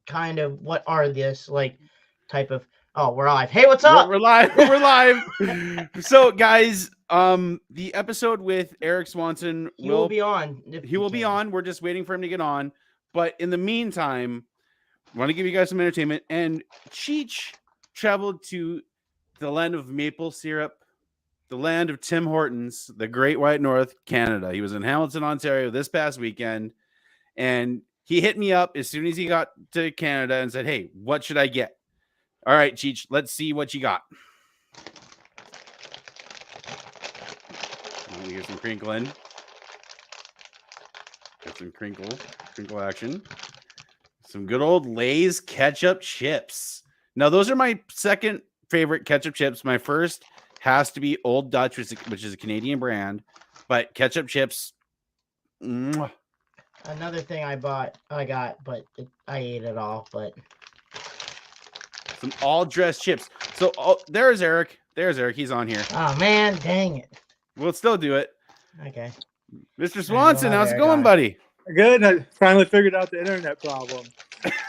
kind of what are this like type of? Oh, we're live. Hey, what's We're, up? we're live. We're live. So, guys, the episode with Eric Swanson He will be on if he he will be can. on. We're just waiting for him to get on. But in the meantime, I want to give you guys some entertainment. And Cheech traveled to the land of maple syrup, the land of Tim Hortons, the Great White North, Canada. He was in Hamilton, Ontario this past weekend, and he hit me up as soon as he got to Canada and said, "Hey, what should I get?" All right, Cheech, let's see what you got. Let me get some crinkling. Got some crinkle action. Some good old Lay's ketchup chips. Now, those are my second favorite ketchup chips. My first has to be Old Dutch, which is a Canadian brand, but ketchup chips. Mwah. Another thing I got, but I ate it all. But Some all dressed chips. So there's Eric. There's Eric. He's on here. oh man, dang it. We'll still do it. Okay. Mr. Swanson, how's it Eric going, on. buddy? Good. I finally figured out the internet problem.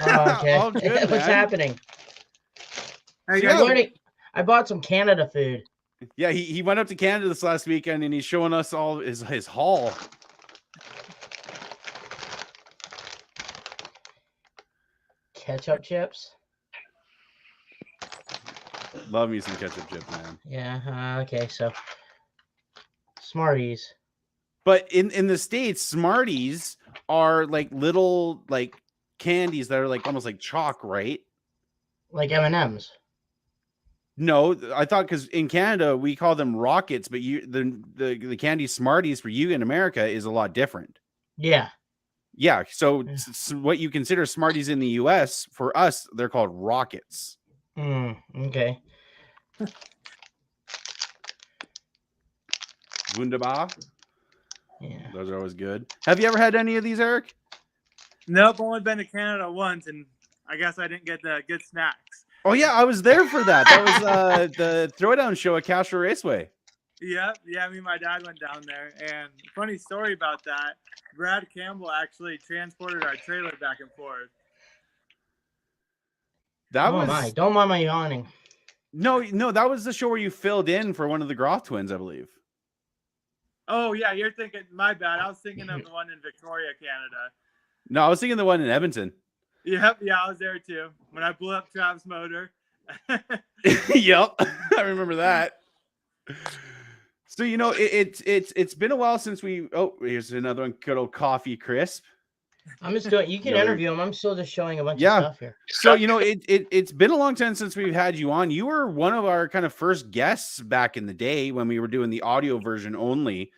Oh, okay. All good, What's man. happening? Hey, Yeah. I'm learning. I bought some Canada food. Yeah, he went up to Canada this last weekend and he's showing us all his haul. Ketchup chips. Love me some ketchup chips, man. Yeah. Okay. So Smarties. But in the States, Smarties are like little like candies that are like almost like chalk, right? Like M&Ms. No, I thought because in Canada we call them rockets, but the candy Smarties for you in America is a lot different. Yeah. Yeah, so what you consider Smarties in the U.S. for us, they're called rockets. Okay. Wunderbar. Yeah. Those are always good. Have you ever had any of these, Eric? Nope, only been to Canada once, and I guess I didn't get the good snacks. Oh yeah, I was there for that. That was the Throwdown show at Castro Raceway. Yeah, me and my dad went down there, and funny story about that, Brad Campbell actually transported our trailer back and forth. That Oh was my! Don't mind my yawning. no, that was the show where you filled in for one of the Groff twins, I believe. Oh yeah, you're thinking, my bad. I was thinking of the one in Victoria, Canada. No, I was thinking the one in Edmonton. Yep, yeah, I was there too when I blew up Trav's motor. Yep, I remember that. So it's been a while since we. Oh, here's another one. Good old coffee crisp. I'm just doing. You can interview him. I'm still just showing a bunch of stuff here. So it's been a long time since we've had you on. You were one of our kind of first guests back in the day when we were doing the audio version only.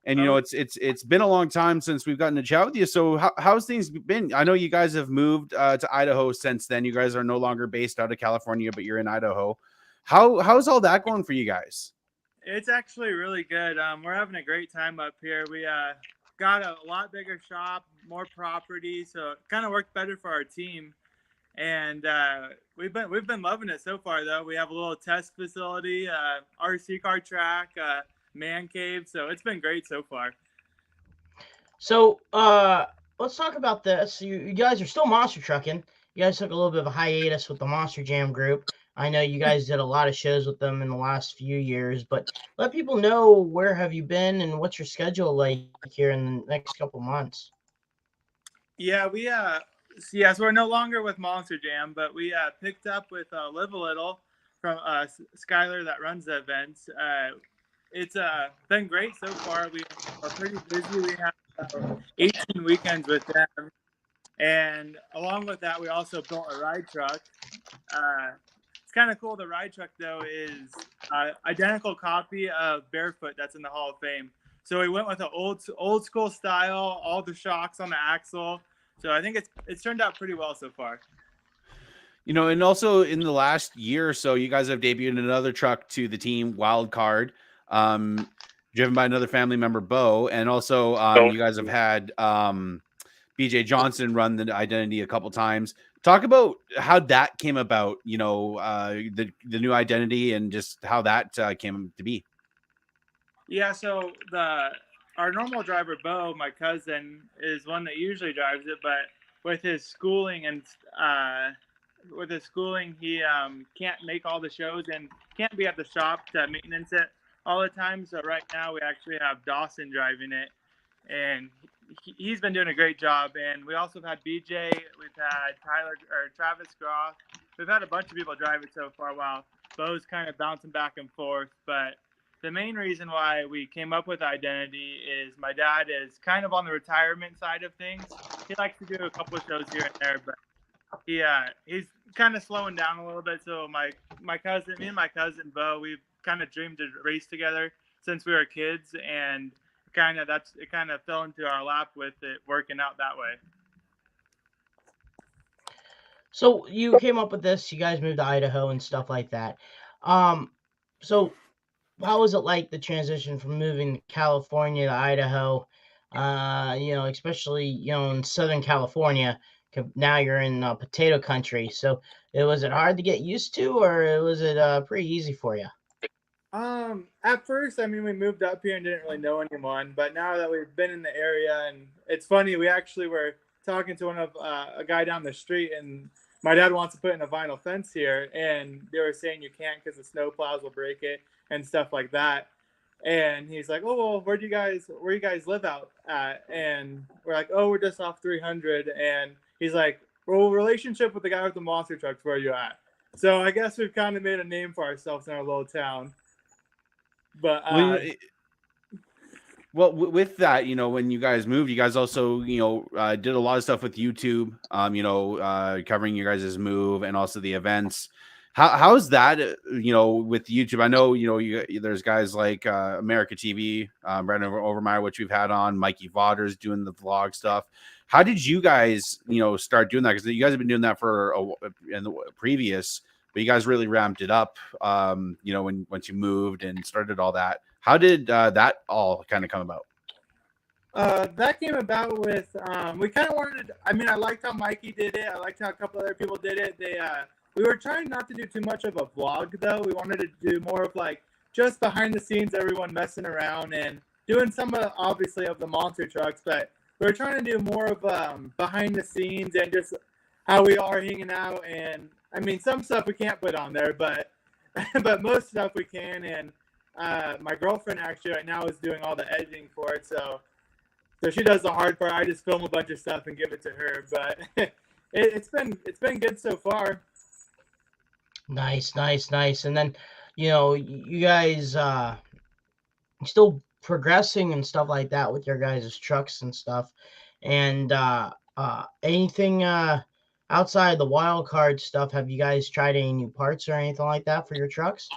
And it's been a long time since we've gotten to chat with you. So how's things been? I know you guys have moved to Idaho since then. You guys are no longer based out of California, but you're in Idaho. How's all that going for you guys? It's actually really good. We're having a great time up here. We got a lot bigger shop, more property, so it kind of worked better for our team. And we've been loving it so far. Though we have a little test facility, RC car track, man cave, so it's been great so far. So let's talk about this. You guys are still monster trucking. You guys took a little bit of a hiatus with the Monster Jam group. I know you guys did a lot of shows with them in the last few years, but let people know where have you been and what's your schedule like here in the next couple months. Yeah, so we're no longer with Monster Jam, but we picked up with Live a Little from Skylar that runs the events. It's been great so far. We are pretty busy. We have 18 weekends with them, and along with that, we also built a ride truck. It's kind of cool. The ride truck, though, is identical copy of Barefoot that's in the Hall of Fame. So we went with an old school style, all the shocks on the axle. So I think it's turned out pretty well so far. And also in the last year or so, you guys have debuted another truck to the team, Wild Card, driven by another family member, Bo, and also you guys have had BJ Johnson run the Identity a couple times. Talk about how that came about, the new Identity and just how that came to be. Yeah, so our normal driver, Bo, my cousin, is one that usually drives it, but with his schooling and he can't make all the shows and can't be at the shop to maintenance it all the time. So right now we actually have Dawson driving it, and he's been doing a great job. And we also have had BJ, we've had Travis Groff, we've had a bunch of people drive it so far while Bo's kind of bouncing back and forth. But the main reason why we came up with identity is my dad is kind of on the retirement side of things. He likes to do a couple of shows here and there, but he's kind of slowing down a little bit. So me and my cousin Bo, we've kind of dreamed to race together since we were kids, and it kind of fell into our lap with it working out that way. So you came up with this. You guys moved to Idaho and stuff like that. So how was it like the transition from moving to California to Idaho? Especially in Southern California. Now you're in potato country. So was it hard to get used to, or was it pretty easy for you? At first, I mean, we moved up here and didn't really know anyone, but now that we've been in the area, and it's funny, we actually were talking to a guy down the street, and my dad wants to put in a vinyl fence here, and they were saying you can't because the snow plows will break it and stuff like that. And he's like, "Oh, well, where you guys live out at?" And we're like, "Oh, we're just off 300." And he's like, "Well, relationship with the guy with the monster trucks, where are you at?" So I guess we've kind of made a name for ourselves in our little town. But with that, when you guys moved, you guys also, did a lot of stuff with YouTube, covering your guys' move and also the events. How's that, with YouTube? I know, there's guys like America TV, Brandon Overmeyer, which we've had on, Mikey Vaughters doing the vlog stuff. How did you guys, start doing that? Because you guys have been doing that in the previous, but you guys really ramped it up, once you moved and started all that. How did that all kind of come about? That came about with we kind of wanted. I mean, I liked how Mikey did it. I liked how a couple other people did it. We were trying not to do too much of a vlog, though. We wanted to do more of like just behind the scenes, everyone messing around and doing some obviously of the monster trucks, but we were trying to do more of behind the scenes and just how we are hanging out. And I mean, some stuff we can't put on there, but most stuff we can. And my girlfriend actually right now is doing all the editing for it, so she does the hard part. I just film a bunch of stuff and give it to her. But it's been good so far. Nice. And then, you guys still progressing and stuff like that with your guys' trucks and stuff. And anything outside the wild card stuff, have you guys tried any new parts or anything like that for your trucks?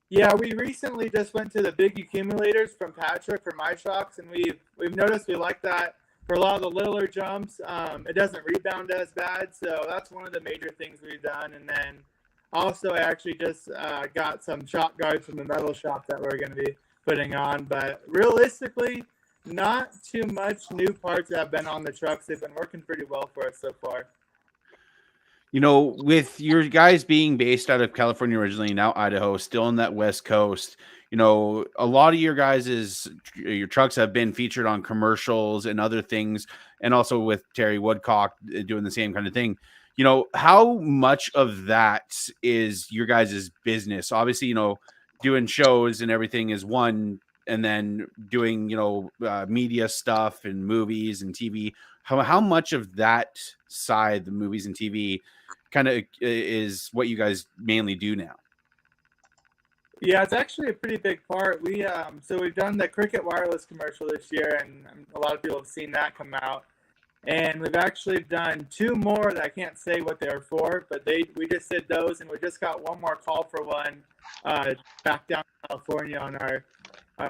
Yeah, we recently just went to the big accumulators from Patrick for my trucks, and we've noticed we like that for a lot of the littler jumps. It doesn't rebound as bad, so that's one of the major things we've done. And then also I actually just got some shock guards from the metal shop that we're going to be putting on. But realistically, not too much new parts that have been on the trucks. They've been working pretty well for us so far. With your guys being based out of California originally, now Idaho, still on that West Coast, a lot of your trucks have been featured on commercials and other things, and also with Terry Woodcock doing the same kind of thing. How much of that is your guys' business? Obviously, doing shows and everything is one, and then doing, media stuff and movies and TV. How much of that side, the movies and TV, kind of is what you guys mainly do now? Yeah, it's actually a pretty big part. So we've done the Cricket Wireless commercial this year, and a lot of people have seen that come out. And we've actually done 2 more that I can't say what they're for, but we just did those, and we just got one more call for one back down in California on our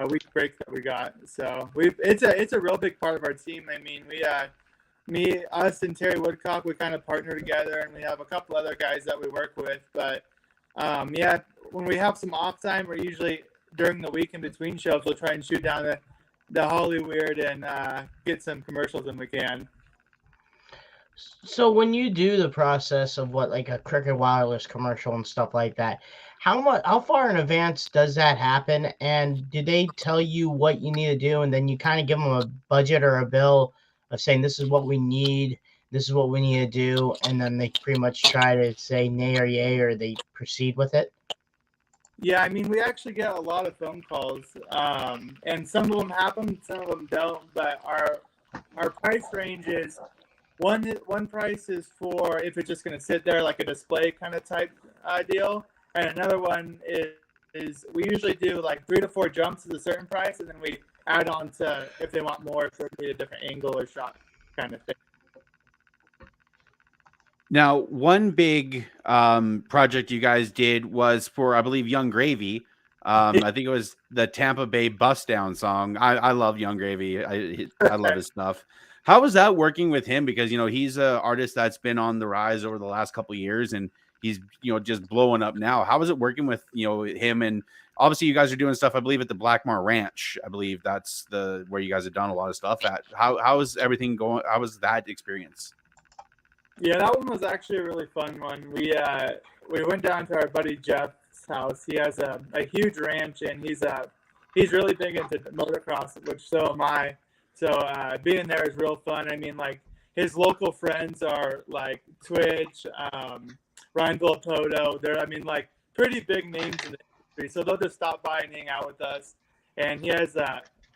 week break that we got. So it's a real big part of our team. I mean, us and Terry Woodcock, we kind of partner together, and we have a couple other guys that we work with. But when we have some off time, we're usually during the week in between shows, we'll try and shoot down the Hollywood and get some commercials when we can. So when you do the process of like a Cricket Wireless commercial and stuff like that, how far in advance does that happen? And do they tell you what you need to do, and then you kind of give them a budget or a bill of saying this is what we need, this is what we need to do, and then they pretty much try to say nay or yay, or they proceed with it? Yeah, I mean, we actually get a lot of phone calls, and some of them happen, some of them don't. But our price range is one price is for if it's just going to sit there like a display kind of type deal, and another one is we usually do like 3 to 4 jumps at a certain price, and then we add on to if they want more, if they need a different angle or shot kind of thing. Now, one big project you guys did was for, I believe, Young Gravy. I think it was the Tampa Bay Bust Down song. I love Young Gravy. I love his stuff. How was that working with him? Because, you know, he's an artist that's been on the rise over the last couple of years, and he's, you know, just blowing up now. How was it working with, you know, him? And obviously you guys are doing stuff, I believe, at the Blackmar Ranch. I believe that's where you guys have done a lot of stuff at. How is everything going? How was that experience? Yeah, that one was actually a really fun one. We went down to our buddy Jeff's house. He has a huge ranch, and he's really big into motocross, which so am I. So being there is real fun. I mean, like his local friends are like Twitch, Ryan Villapoto. They're, I mean, like pretty big names in the industry. So they'll just stop by and hang out with us. And he has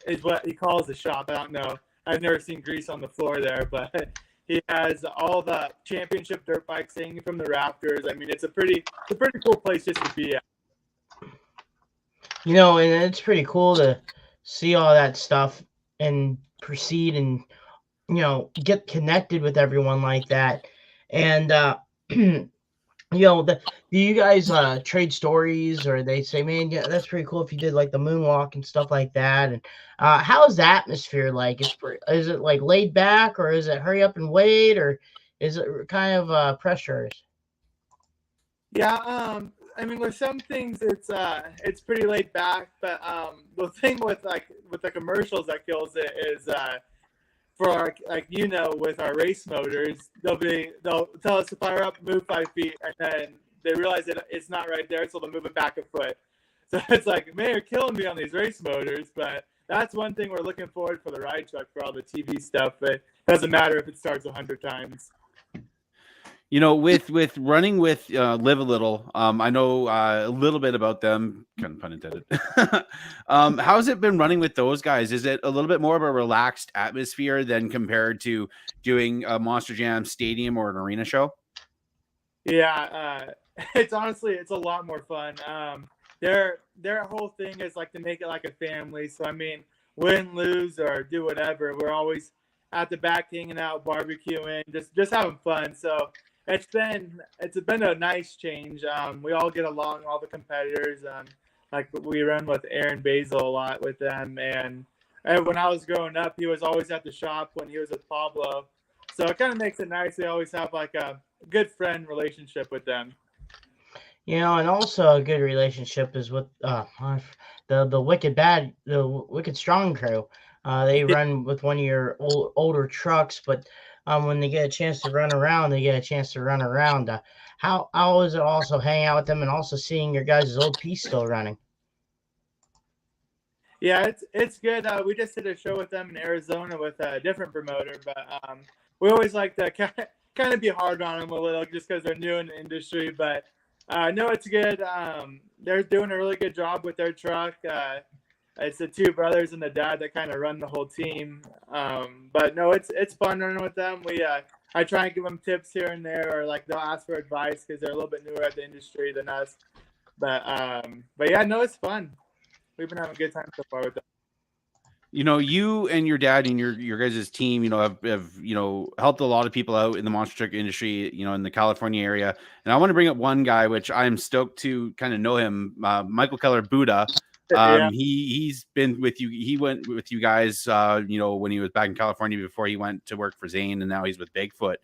is what he calls a shop. I don't know. I've never seen grease on the floor there, but he has all the championship dirt bikes hanging from the rafters. I mean, it's a pretty cool place just to be at. You know, and it's pretty cool to see all that stuff and proceed and, you know, get connected with everyone like that. And you know, do you guys trade stories, or they say, man, yeah, that's pretty cool if you did like the moonwalk and stuff like that? And how's the atmosphere like? Is it like laid back, or is it hurry up and wait, or is it kind of pressured? Yeah, I mean, with some things it's pretty laid back, but the thing with the commercials that kills it is for our, like, you know, with our race motors, they'll tell us to fire up, move 5 feet, and then they realize that it's not right there, so they'll move it back a foot. So it's like, man, you're killing me on these race motors. But that's one thing we're looking forward for the ride truck, for all the TV stuff. But it doesn't matter if it starts 100 times. You know, with running with Live a Little, I know a little bit about them, kind of pun intended. How's it been running with those guys? Is it a little bit more of a relaxed atmosphere than compared to doing a Monster Jam stadium or an arena show? Yeah, it's a lot more fun. Their whole thing is like to make it like a family. So I mean, win, lose, or do whatever, we're always at the back hanging out, barbecuing, just having fun. So it's been a nice change. We all get along, all the competitors. Like we run with Aaron Basil a lot with them, and when I was growing up, he was always at the shop when he was with Pablo. So it kind of makes it nice. We always have like a good friend relationship with them. You know, and also a good relationship is with the Wicked Strong crew. They run with one of your older trucks, but when they get a chance to run around, they get a chance to run around. How is it also hanging out with them and also seeing your guys' old piece still running? Yeah, it's good. We just did a show with them in Arizona with a different promoter, but we always like to kind of be hard on them a little just because they're new in the industry. But no, it's good. They're doing a really good job with their truck. It's the two brothers and the dad that kind of run the whole team. But no, it's fun running with them. I try and give them tips here and there, or like they'll ask for advice because they're a little bit newer at the industry than us. But yeah, no, it's fun. We've been having a good time so far with them. You know, you and your dad and your guys' team, you know, have you know, helped a lot of people out in the monster truck industry, you know, in the California area. And I want to bring up one guy, which I'm stoked to kind of know him, Michael Keller Buddha. Yeah. He's been with you. He went with you guys, you know, when he was back in California before he went to work for Zane, and now he's with Bigfoot.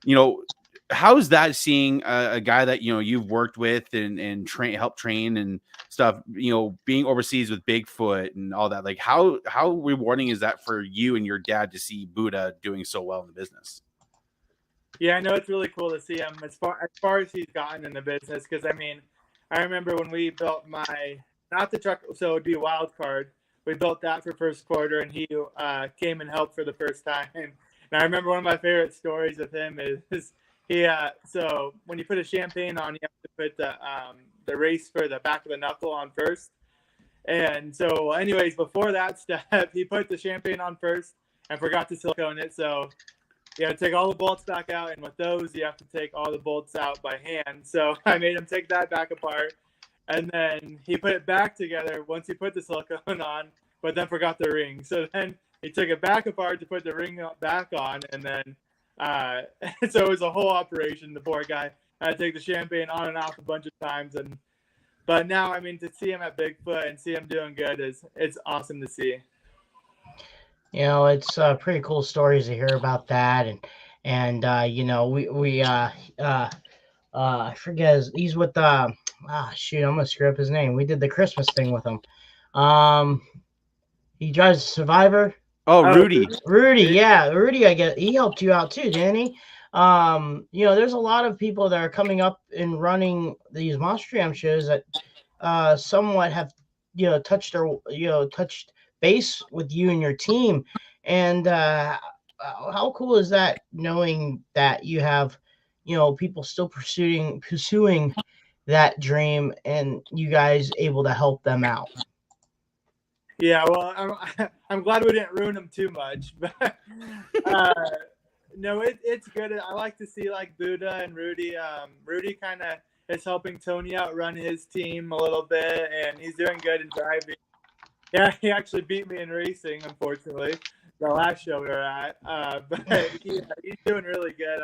You know, how's that seeing a guy that, you know, you've worked with and help train and stuff, you know, being overseas with Bigfoot and all that? Like, how rewarding is that for you and your dad to see Buddha doing so well in the business? Yeah, I know it's really cool to see him as far as he's gotten in the business. Because I mean, I remember when we built not the truck, so it'd be a wild card. We built that for first quarter, and he came and helped for the first time. And I remember one of my favorite stories with him is he. So when you put a champagne on, you have to put the race for the back of the knuckle on first. And so, anyways, before that step, he put the champagne on first and forgot to silicone it. So you have to take all the bolts back out, and with those, you have to take all the bolts out by hand. So I made him take that back apart, and then he put it back together once he put the silicone on, but then forgot the ring. So then he took it back apart to put the ring back on, and then so it was a whole operation. The poor guy had to take the champagne on and off a bunch of times, but now, I mean, to see him at Bigfoot and see him doing good it's awesome to see. You know, it's pretty cool stories to hear about that, and you know, we I forget he's with shoot, I'm gonna screw up his name. We did the Christmas thing with him. Um, he drives Survivor. Oh, Rudy. Rudy, yeah, Rudy. I guess he helped you out too, didn't he? You know, there's a lot of people that are coming up and running these Monster Jam shows that somewhat have touched base with you and your team. And how cool is that, knowing that you have people still pursuing that dream, and you guys able to help them out? Yeah, well, I'm glad we didn't ruin them too much, but no, it's good. I like to see like Buddha and Rudy. Rudy kind of is helping Tony out run his team a little bit, and he's doing good in driving. Yeah, he actually beat me in racing, unfortunately, the last show we were at. But he's doing really good.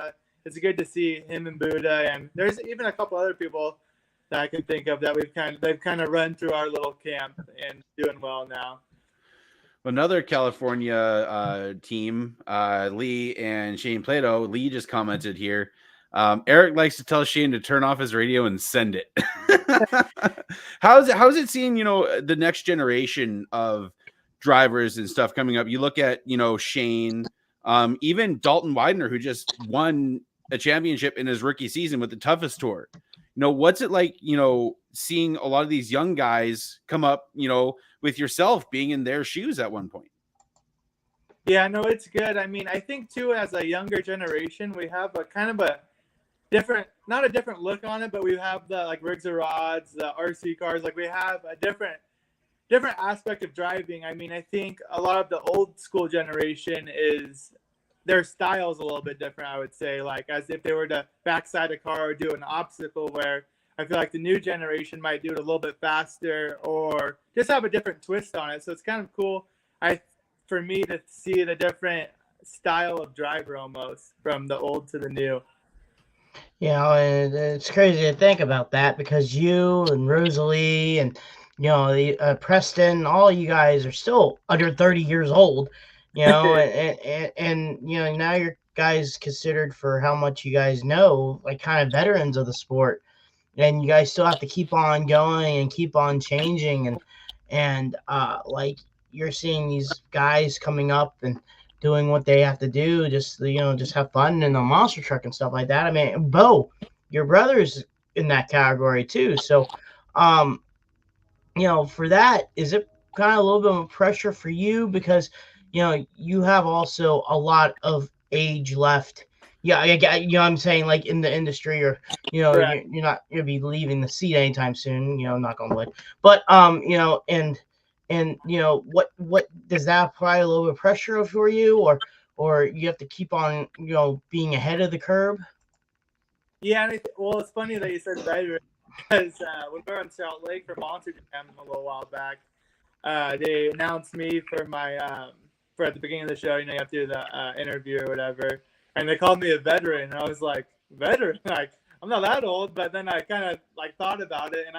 It's good to see him and Buddha, and there's even a couple other people that I can think of that they've kind of run through our little camp and doing well now. Another California team, Lee and Shane Plato. Lee just commented here. Eric likes to tell Shane to turn off his radio and send it. How's it seeing, the next generation of drivers and stuff coming up? You look at, Shane, even Dalton Widener, who just won a championship in his rookie season with the Toughest Tour. What's it like, seeing a lot of these young guys come up, with yourself being in their shoes at one point? Yeah, no, it's good. I mean, I think too, as a younger generation, we have a kind of a different, not a different look on it, but we have the like rigs and rods, the RC cars. Like we have a different aspect of driving. I mean, I think a lot of the old school generation is their style's a little bit different, I would say, like as if they were to backside a car or do an obstacle, where I feel like the new generation might do it a little bit faster or just have a different twist on it. So it's kind of cool for me to see the different style of driver almost from the old to the new. And it's crazy to think about that, because you and Rosalie and the Preston, all you guys are still under 30 years old. And now you're guys considered for how much you guys know, like kind of veterans of the sport, and you guys still have to keep on going and keep on changing, and like you're seeing these guys coming up and doing what they have to do, just have fun in the monster truck and stuff like that. I mean, Bo, your brother's in that category too, so for that, is it kind of a little bit of pressure for you, because you have also a lot of age left? I'm saying, like in the industry, or Right. you're not gonna be leaving the seat anytime soon, knock on wood. But and what does that apply a little bit of pressure for you, or you have to keep on being ahead of the curve? Yeah, and well, it's funny that you said veteran, because when we were in Salt Lake for Monster Jam a little while back, they announced me for my for at the beginning of the show. You have to do the interview or whatever, and they called me a veteran. And I was like, veteran? Like, I'm not that old. But then I kind of like thought about it, and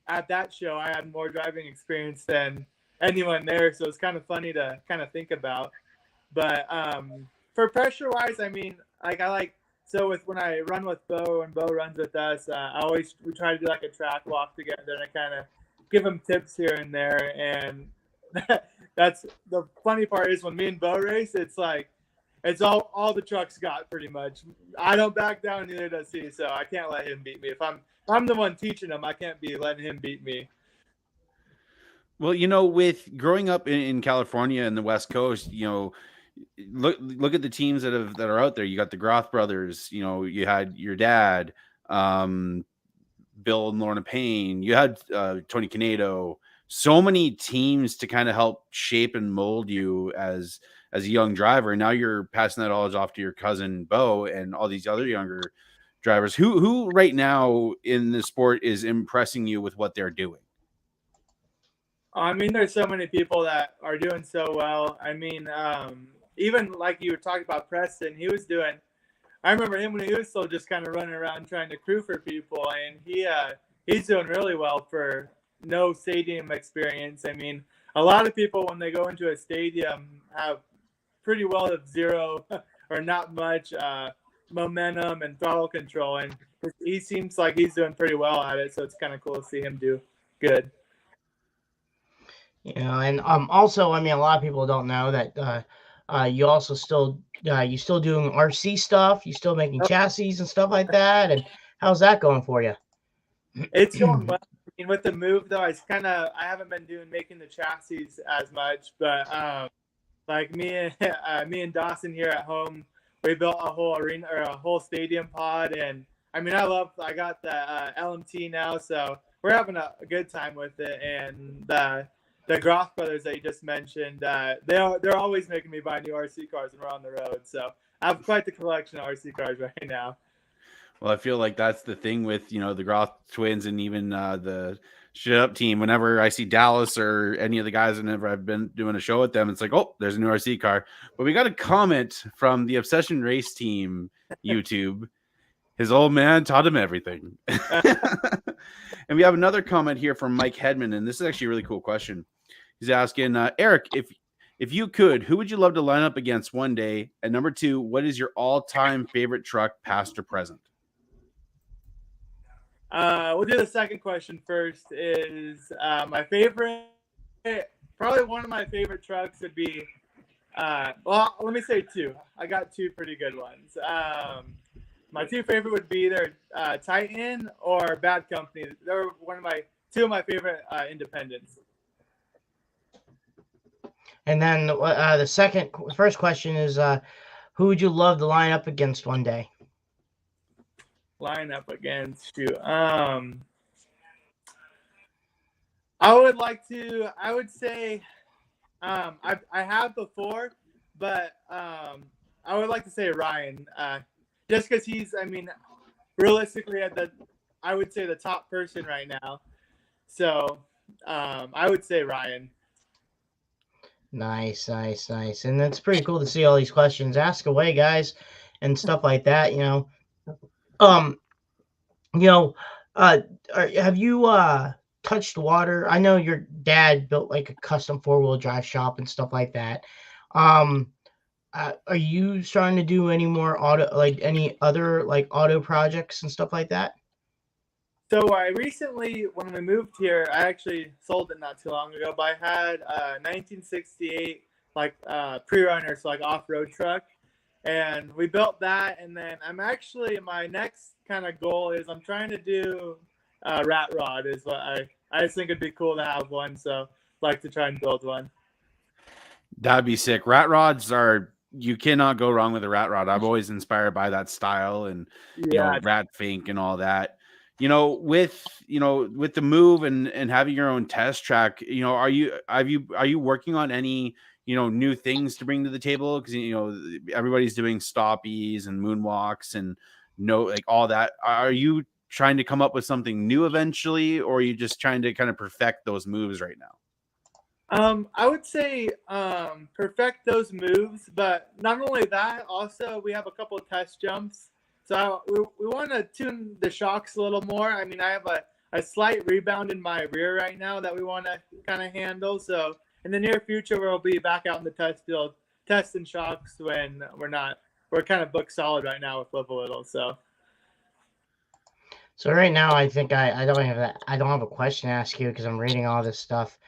at that show I had more driving experience than anyone there, so it's kind of funny to kind of think about. But for pressure wise, I mean, so when I run with Bo and Bo runs with us, we try to do like a track walk together, and I kind of give him tips here and there. And that's the funny part, is when me and Bo race, it's like it's all the trucks got pretty much. I don't back down, neither does he, so I can't let him beat me. If I'm the one teaching him, I can't be letting him beat me. Well, with growing up in California and the West Coast, look at the teams that are out there. You got the Groth brothers. You know, you had your dad, Bill and Lorna Payne. You had Tony Canedo. So many teams to kind of help shape and mold you as a young driver. And now you're passing that knowledge off to your cousin Bo and all these other younger drivers. Who right now in the sport is impressing you with what they're doing? I mean, there's so many people that are doing so well. I mean, even like you were talking about Preston, he was doing. I remember him when he was still just kind of running around trying to crew for people, and he's doing really well for no stadium experience. I mean, a lot of people when they go into a stadium have pretty well of zero or not much momentum and throttle control, and he seems like he's doing pretty well at it. So it's kind of cool to see him do good. You know, and also, I mean, a lot of people don't know that you also still you still doing RC stuff. You still making chassis and stuff like that. And how's that going for you? It's going well. I mean, with the move though, I haven't been making the chassis as much, but like me and Dawson here at home, we built a whole arena or a whole stadium pod, and I mean, I got the LMT now, so we're having a good time with it, and the Groth brothers that you just mentioned, they're always making me buy new RC cars when we're on the road. So I have quite the collection of RC cars right now. Well, I feel like that's the thing with, you know, the Groth twins and even the Shit Up team. Whenever I see Dallas or any of the guys, whenever I've been doing a show with them, it's like, oh, there's a new RC car. But we got a comment from the Obsession Race Team YouTube. His old man taught him everything. And we have another comment here from Mike Hedman, and this is actually a really cool question. He's asking, Eric, if you could, who would you love to line up against one day? And number two, what is your all-time favorite truck, past or present? We'll do the second question first. Is my favorite, probably one of my favorite trucks would be, well, let me say two. I got two pretty good ones. My two favorite would be either Titan or Bad Company. They're two of my favorite independents. And then the first question is, who would you love to line up against one day? Line up against you. I would say, I have before, but I would like to say Ryan. Just because he's, I mean, realistically I would say the top person right now. So I would say Ryan. Nice. And it's pretty cool to see all these questions. Ask away, guys, and stuff like that, you know. Have you touched water? I know your dad built like a custom 4-wheel drive shop and stuff like that. Are you starting to do any more any other auto projects and stuff like that? So I recently, when we moved here, I actually sold it not too long ago, but I had a 1968 pre-runner, so off-road truck, and we built that. And then my next kind of goal is I'm trying to do rat rod is what I just think it'd be cool to have one, so I'd like to try and build one. That'd be sick. Rat rods you cannot go wrong with a rat rod. I'm always inspired by that style and rat fink and all that. With the move and having your own test track, are you working on any new things to bring to the table? Because everybody's doing stoppies and moonwalks and all that. Are you trying to come up with something new eventually, or are you just trying to kind of perfect those moves right now? I would say perfect those moves, but not only that, also we have a couple of test jumps. So we want to tune the shocks a little more. I mean, I have a slight rebound in my rear right now that we want to kind of handle. So in the near future, we'll be back out in the test field testing shocks when we're kind of booked solid right now with Live a Little. So right now, I think I don't have a question to ask you because I'm reading all this stuff.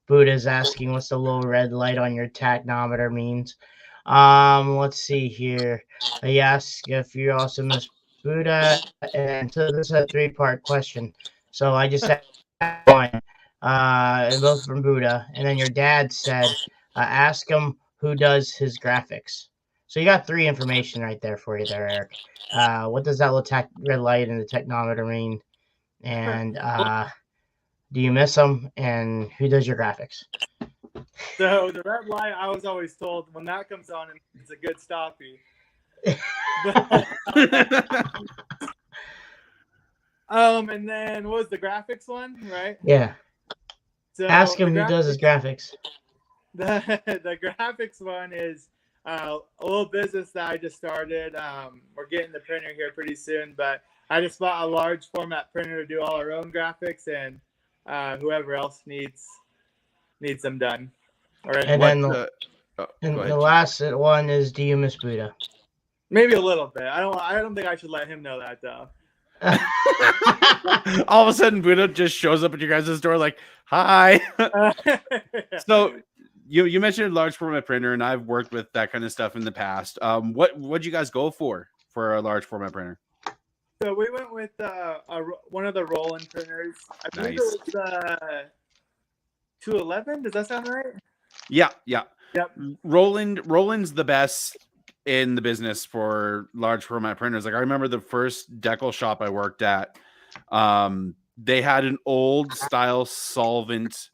Buddha's asking what's the little red light on your tachnometer means. Let's see here. He asks if you also miss Buddha, and so this is a 3-part question. So I just have one. both from Buddha, and then your dad said, ask him who does his graphics. So you got 3 information right there for you there, Eric. What does that little red light and the technometer mean? And do you miss them? And who does your graphics? So the red light, I was always told when that comes on, it's a good stoppie. And then what was the graphics one, right? Yeah. So ask him who does his graphics. The graphics one is a little business that I just started. We're getting the printer here pretty soon, but I just bought a large format printer to do all our own graphics, and whoever else needs them done. And then the last one is, do you miss Buddha? Maybe a little bit. I don't think I should let him know that though. All of a sudden, Buddha just shows up at your guys' door like, "Hi." So you mentioned large format printer, and I've worked with that kind of stuff in the past. What'd you guys go for a large format printer? So we went with one of the Roland printers. I believe it was 211. Does that sound right? Yeah. Yep. Roland's the best in the business for large format printers. Like I remember the first decal shop I worked at, they had an old style solvent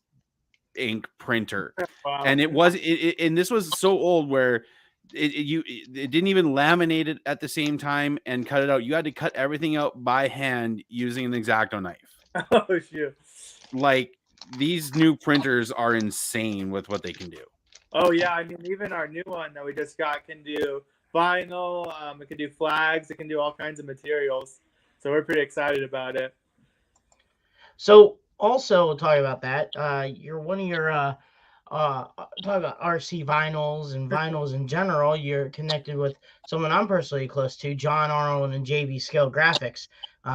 ink printer. Wow. And and this was so old where it didn't even laminate it at the same time and cut it out. You had to cut everything out by hand using an X-Acto knife. Oh shoot. Like these new printers are insane with what they can do. Oh yeah, I mean even our new one that we just got can do vinyl, it can do flags, it can do all kinds of materials. So we're pretty excited about it. So also talking about that, you're one of your talking about RC vinyls and vinyls in general. You're connected with someone I'm personally close to, John Arnold and JB Scale Graphics.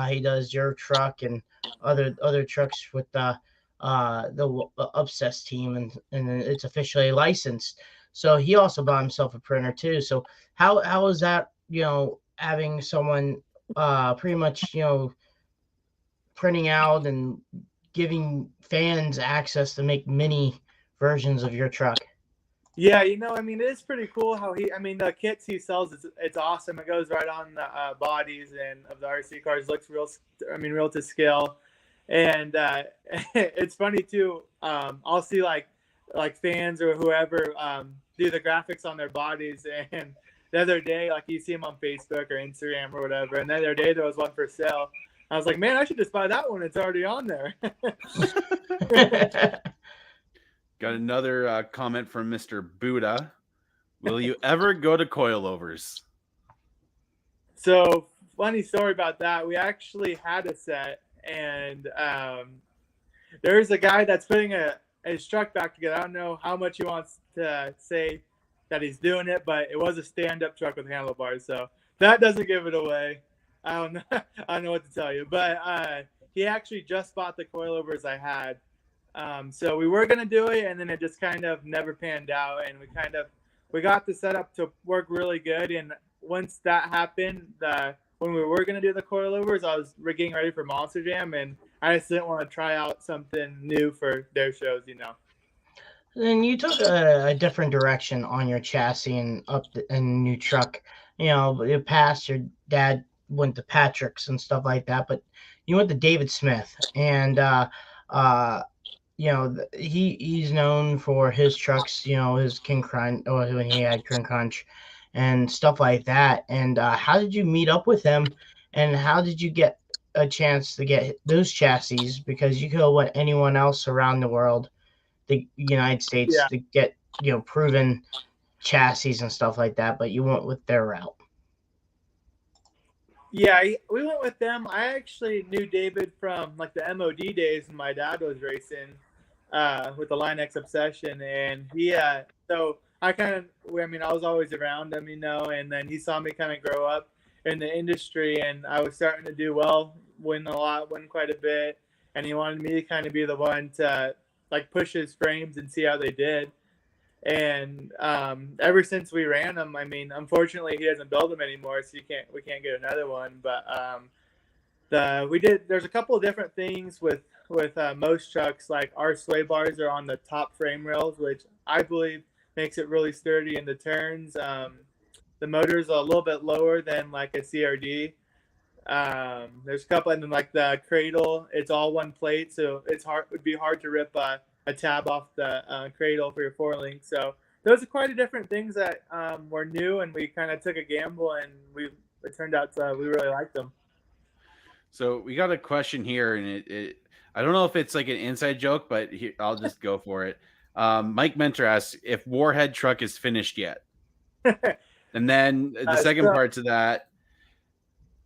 He does your truck and other trucks with the Obesssed team, and it's officially licensed. So he also bought himself a printer too. So how is that, having someone pretty much, printing out and giving fans access to make mini versions of your truck? Yeah, I mean, it's pretty cool how the kits he sells, it's awesome. It goes right on the bodies and of the RC cars, looks real to scale. And it's funny too. I'll see like fans or whoever do the graphics on their bodies, and the other day, like you see them on Facebook or Instagram or whatever, and the other day there was one for sale. I was like, man, I should just buy that one. It's already on there. Got another comment from Mr. Buddha. Will you ever go to coilovers? So funny story about that. We actually had a set. And there's a guy that's putting his truck back together. I don't know how much he wants to say that he's doing it, but it was a stand-up truck with handlebars, so that doesn't give it away. I don't know what to tell you, but he actually just bought the coilovers I had. So we were gonna do it, and then it just kind of never panned out, and we got the setup to work really good. And once that happened, when we were going to do the coilovers, I was getting ready for Monster Jam, and I just didn't want to try out something new for their shows, Then you took a different direction on your chassis and new truck. Past your dad went to Patrick's and stuff like that, but you went to David Smith, and he's known for his trucks, his King Crunch, when he had King Crunch and stuff like that. And how did you meet up with him, and how did you get a chance to get those chassis? Because you could let anyone else around the world, the United States, to get proven chassis and stuff like that, but you went with their route. Yeah, we went with them. I actually knew David from like the MOD days when my dad was racing with the Line X Obsession, and he so I was always around him, and then he saw me kind of grow up in the industry, and I was starting to do well, win quite a bit, and he wanted me to kind of be the one to like push his frames and see how they did. And ever since we ran them, unfortunately he doesn't build them anymore, so we can't get another one. But there's a couple of different things with with most trucks, like our sway bars are on the top frame rails, which I believe makes it really sturdy in the turns. The motor's a little bit lower than like a CRD. There's a couple, and then like the cradle, it's all one plate, so would be hard to rip a tab off the cradle for your 4-link. So those are quite a different things that were new, and we kind of took a gamble, and it turned out we really liked them. So we got a question here, and I don't know if it's like an inside joke, but I'll just go for it. Mike Mentor asks if Warhead truck is finished yet. And then the second part to that,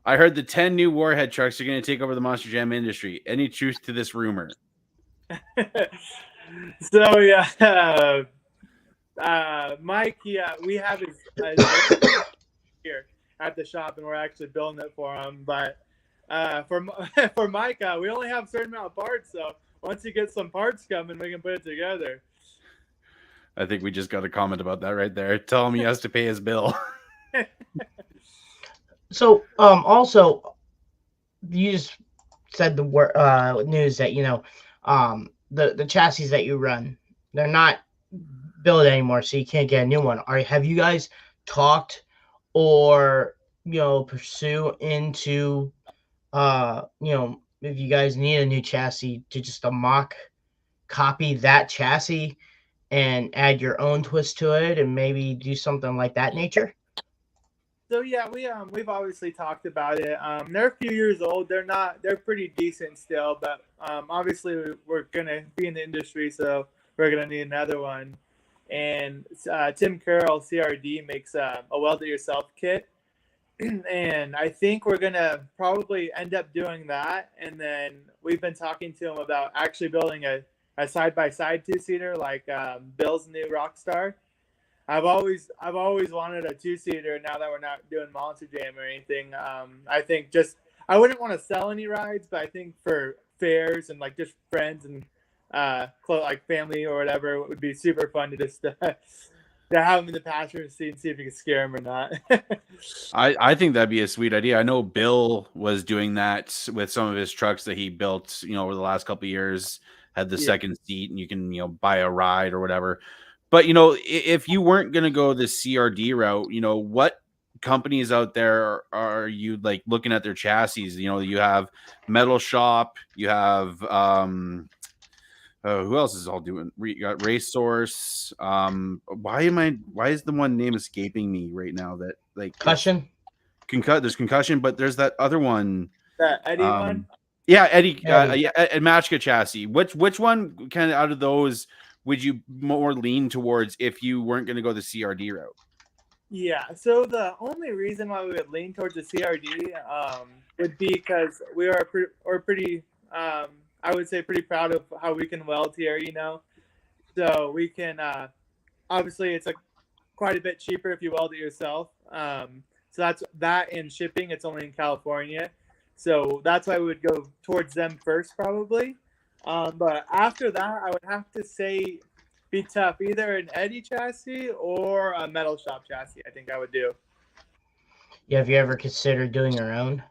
I heard the 10 new Warhead trucks are going to take over the Monster Jam industry. Any truth to this rumor? So yeah, Mike, we have his here at the shop, and we're actually building it for him. But for Mike, we only have a certain amount of parts, so once he gets some parts coming, we can put it together. I think we just got a comment about that right there. Tell him he has to pay his bill. So, also, you just said the news that the chassis that you run, they're not built anymore, so you can't get a new one. Have you guys talked or pursue into if you guys need a new chassis to just a mock copy that chassis and add your own twist to it and maybe do something like that nature? So yeah, we've obviously talked about it. They're a few years old. They're pretty decent still, but obviously we're gonna be in the industry, so we're gonna need another one. And Tim Carroll CRD makes a weld it yourself kit, and I think we're gonna probably end up doing that. And then we've been talking to him about actually building a side by side 2-seater like Bill's new Rockstar. I've always wanted a 2-seater. Now that we're not doing Monster Jam or anything, I think I wouldn't want to sell any rides, but I think for fairs and like just friends and like family or whatever, it would be super fun to just to have them in the passenger seat and see if you can scare them or not. I think that'd be a sweet idea. I know Bill was doing that with some of his trucks that he built, over the last couple of years. Had the second seat, and you can buy a ride or whatever. But if you weren't going to go the CRD route, what companies out there are you like looking at their chassis? You have Metal Shop, you have who else is all doing? You got Race Source. Why is the one name escaping me right now? That like Concussion. There's Concussion, but there's that other one. That Eddie one. Yeah, Eddie. And Matchka chassis. Which one kind of out of those would you more lean towards if you weren't going to go the CRD route? Yeah, so the only reason why we would lean towards the CRD would be because we are pretty, I would say, pretty proud of how we can weld here. So we can obviously it's quite a bit cheaper if you weld it yourself. So that's that, in shipping, it's only in California, so that's why we would go towards them first probably. But after that, I would have to say be tough. Either an Eddie chassis or a Metal Shop chassis, I think I would do. Yeah, have you ever considered doing your own?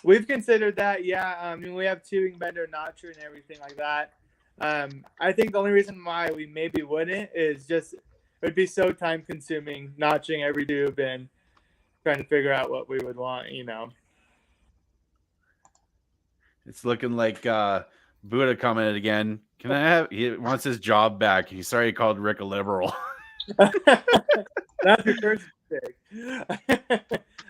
We've considered that, yeah. I mean, we have tubing bender, notcher, and everything like that. I think the only reason why we maybe wouldn't is just it would be so time consuming notching every tube and trying to figure out what we would want, It's looking like Buddha commented again. He wants his job back. He's sorry he called Rick a liberal. That's your first mistake.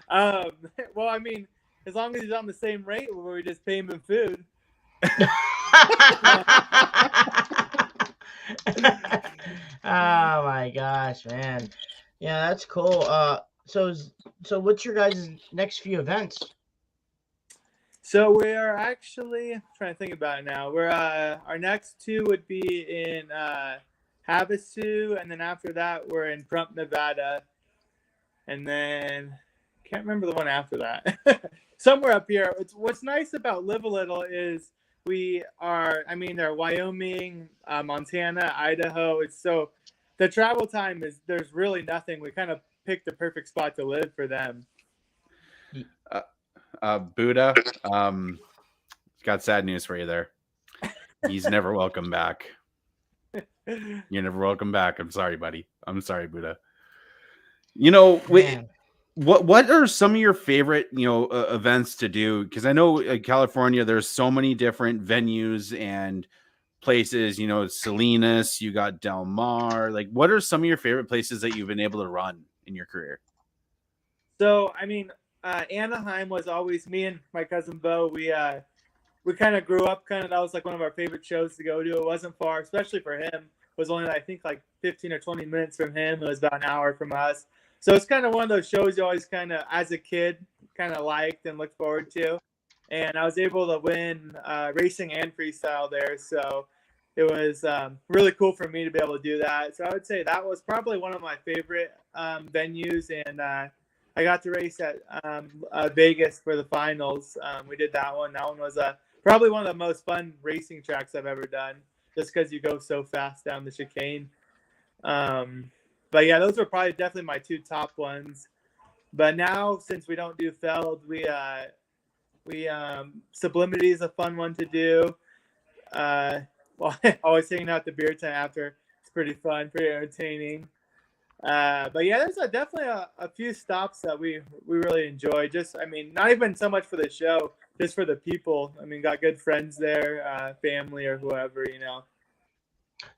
Well, I mean, as long as he's on the same rate where we just pay him in food. Oh my gosh, man. Yeah, that's cool. So what's your guys' next few events? So we are actually trying to think about it now. We're our next two would be in Havasu, and then after that we're in Crump, Nevada, and then can't remember the one after that. Somewhere up here. What's nice about Live a Little is they're Wyoming, Montana, Idaho. So the travel time there's really nothing. We kind of picked the perfect spot to live for them. Buddha, got got sad news for you there. He's never welcome back. You're never welcome back. I'm sorry, buddy. I'm sorry, Buddha. You know, Man. what are some of your favorite, events to do? Because I know in California, there's so many different venues and places, Salinas, you got Del Mar. Like, what are some of your favorite places that you've been able to run in your career? So, I mean, Anaheim was always me and my cousin Bo. We kind of grew up that was like one of our favorite shows to go to. It wasn't far, especially for him. It was only, I think, like 15 or 20 minutes from him. It was about an hour from us. So it's kind of one of those shows you always kind of, as a kid, kind of liked and looked forward to. And I was able to win racing and freestyle there. So it was really cool for me to be able to do that. So I would say that was probably one of my favorite venues. And I got to race at Vegas for the finals. We did that one. That one was probably one of the most fun racing tracks I've ever done, just because you go so fast down the chicane. But yeah, those were probably definitely my two top ones. But now, since we don't do Feld, we Sublimity is a fun one to do. Well, always hanging out at the beer tent after. It's pretty fun, pretty entertaining. But yeah, there's definitely a few stops that we really enjoy. Just, I mean, not even so much for the show, just for the people. I mean, got good friends there, family or whoever,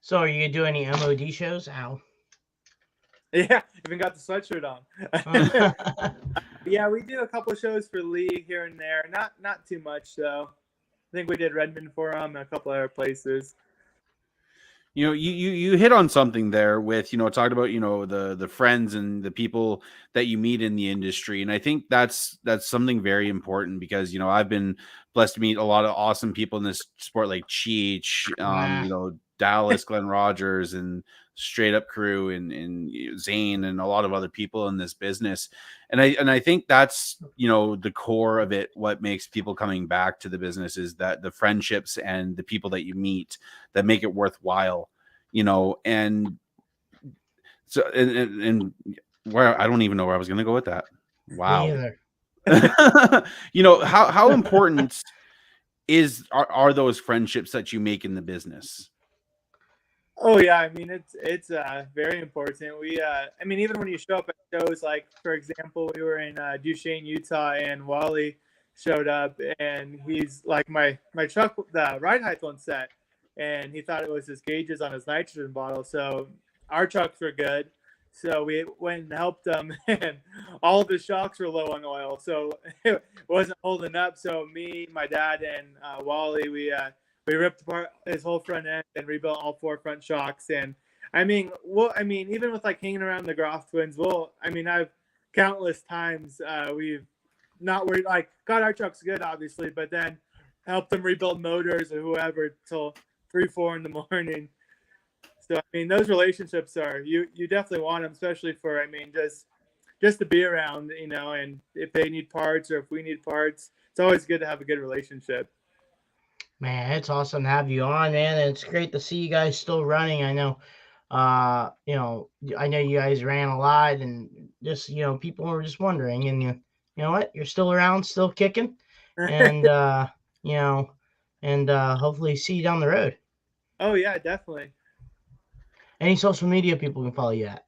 So are you doing any MOD shows? Ow. Yeah, even got the sweatshirt on. Yeah, we do a couple shows for Lee here and there. Not too much though. I think we did Redmond for him and a couple other places. You hit on something there with, talking about, the friends and the people that you meet in the industry. And I think that's something very important because, I've been blessed to meet a lot of awesome people in this sport, like Cheech, Dallas, Glenn Rogers, and Straight Up Crew, and Zane, and a lot of other people in this business. And I think that's, the core of it. What makes people coming back to the business is that the friendships and the people that you meet that make it worthwhile, and so, and where I don't even know where I was going to go with that. Wow. Me either. How important are those friendships that you make in the business? Oh yeah, I mean it's very important. I mean, even when you show up at shows, like for example, we were in Duchesne, Utah, and Wally showed up, and he's like, my truck, the ride height won't set, and he thought it was his gauges on his nitrogen bottle. So our trucks were good, so we went and helped him, and all of the shocks were low on oil, so it wasn't holding up. So me, my dad, and Wally, we ripped apart his whole front end and rebuilt all 4 front shocks. And I mean, even with like hanging around the Groff twins, I've countless times we've not worried, like, got our trucks good, obviously, but then helped them rebuild motors or whoever till 3-4 in the morning. So I mean, those relationships you definitely want them, especially for, just to be around, and if they need parts or if we need parts, it's always good to have a good relationship. Man, it's awesome to have you on, man. And it's great to see you guys still running. I know, I know you guys ran a lot, and just, people were just wondering, and you know what? You're still around, still kicking, and, hopefully see you down the road. Oh yeah, definitely. Any social media people can follow you at?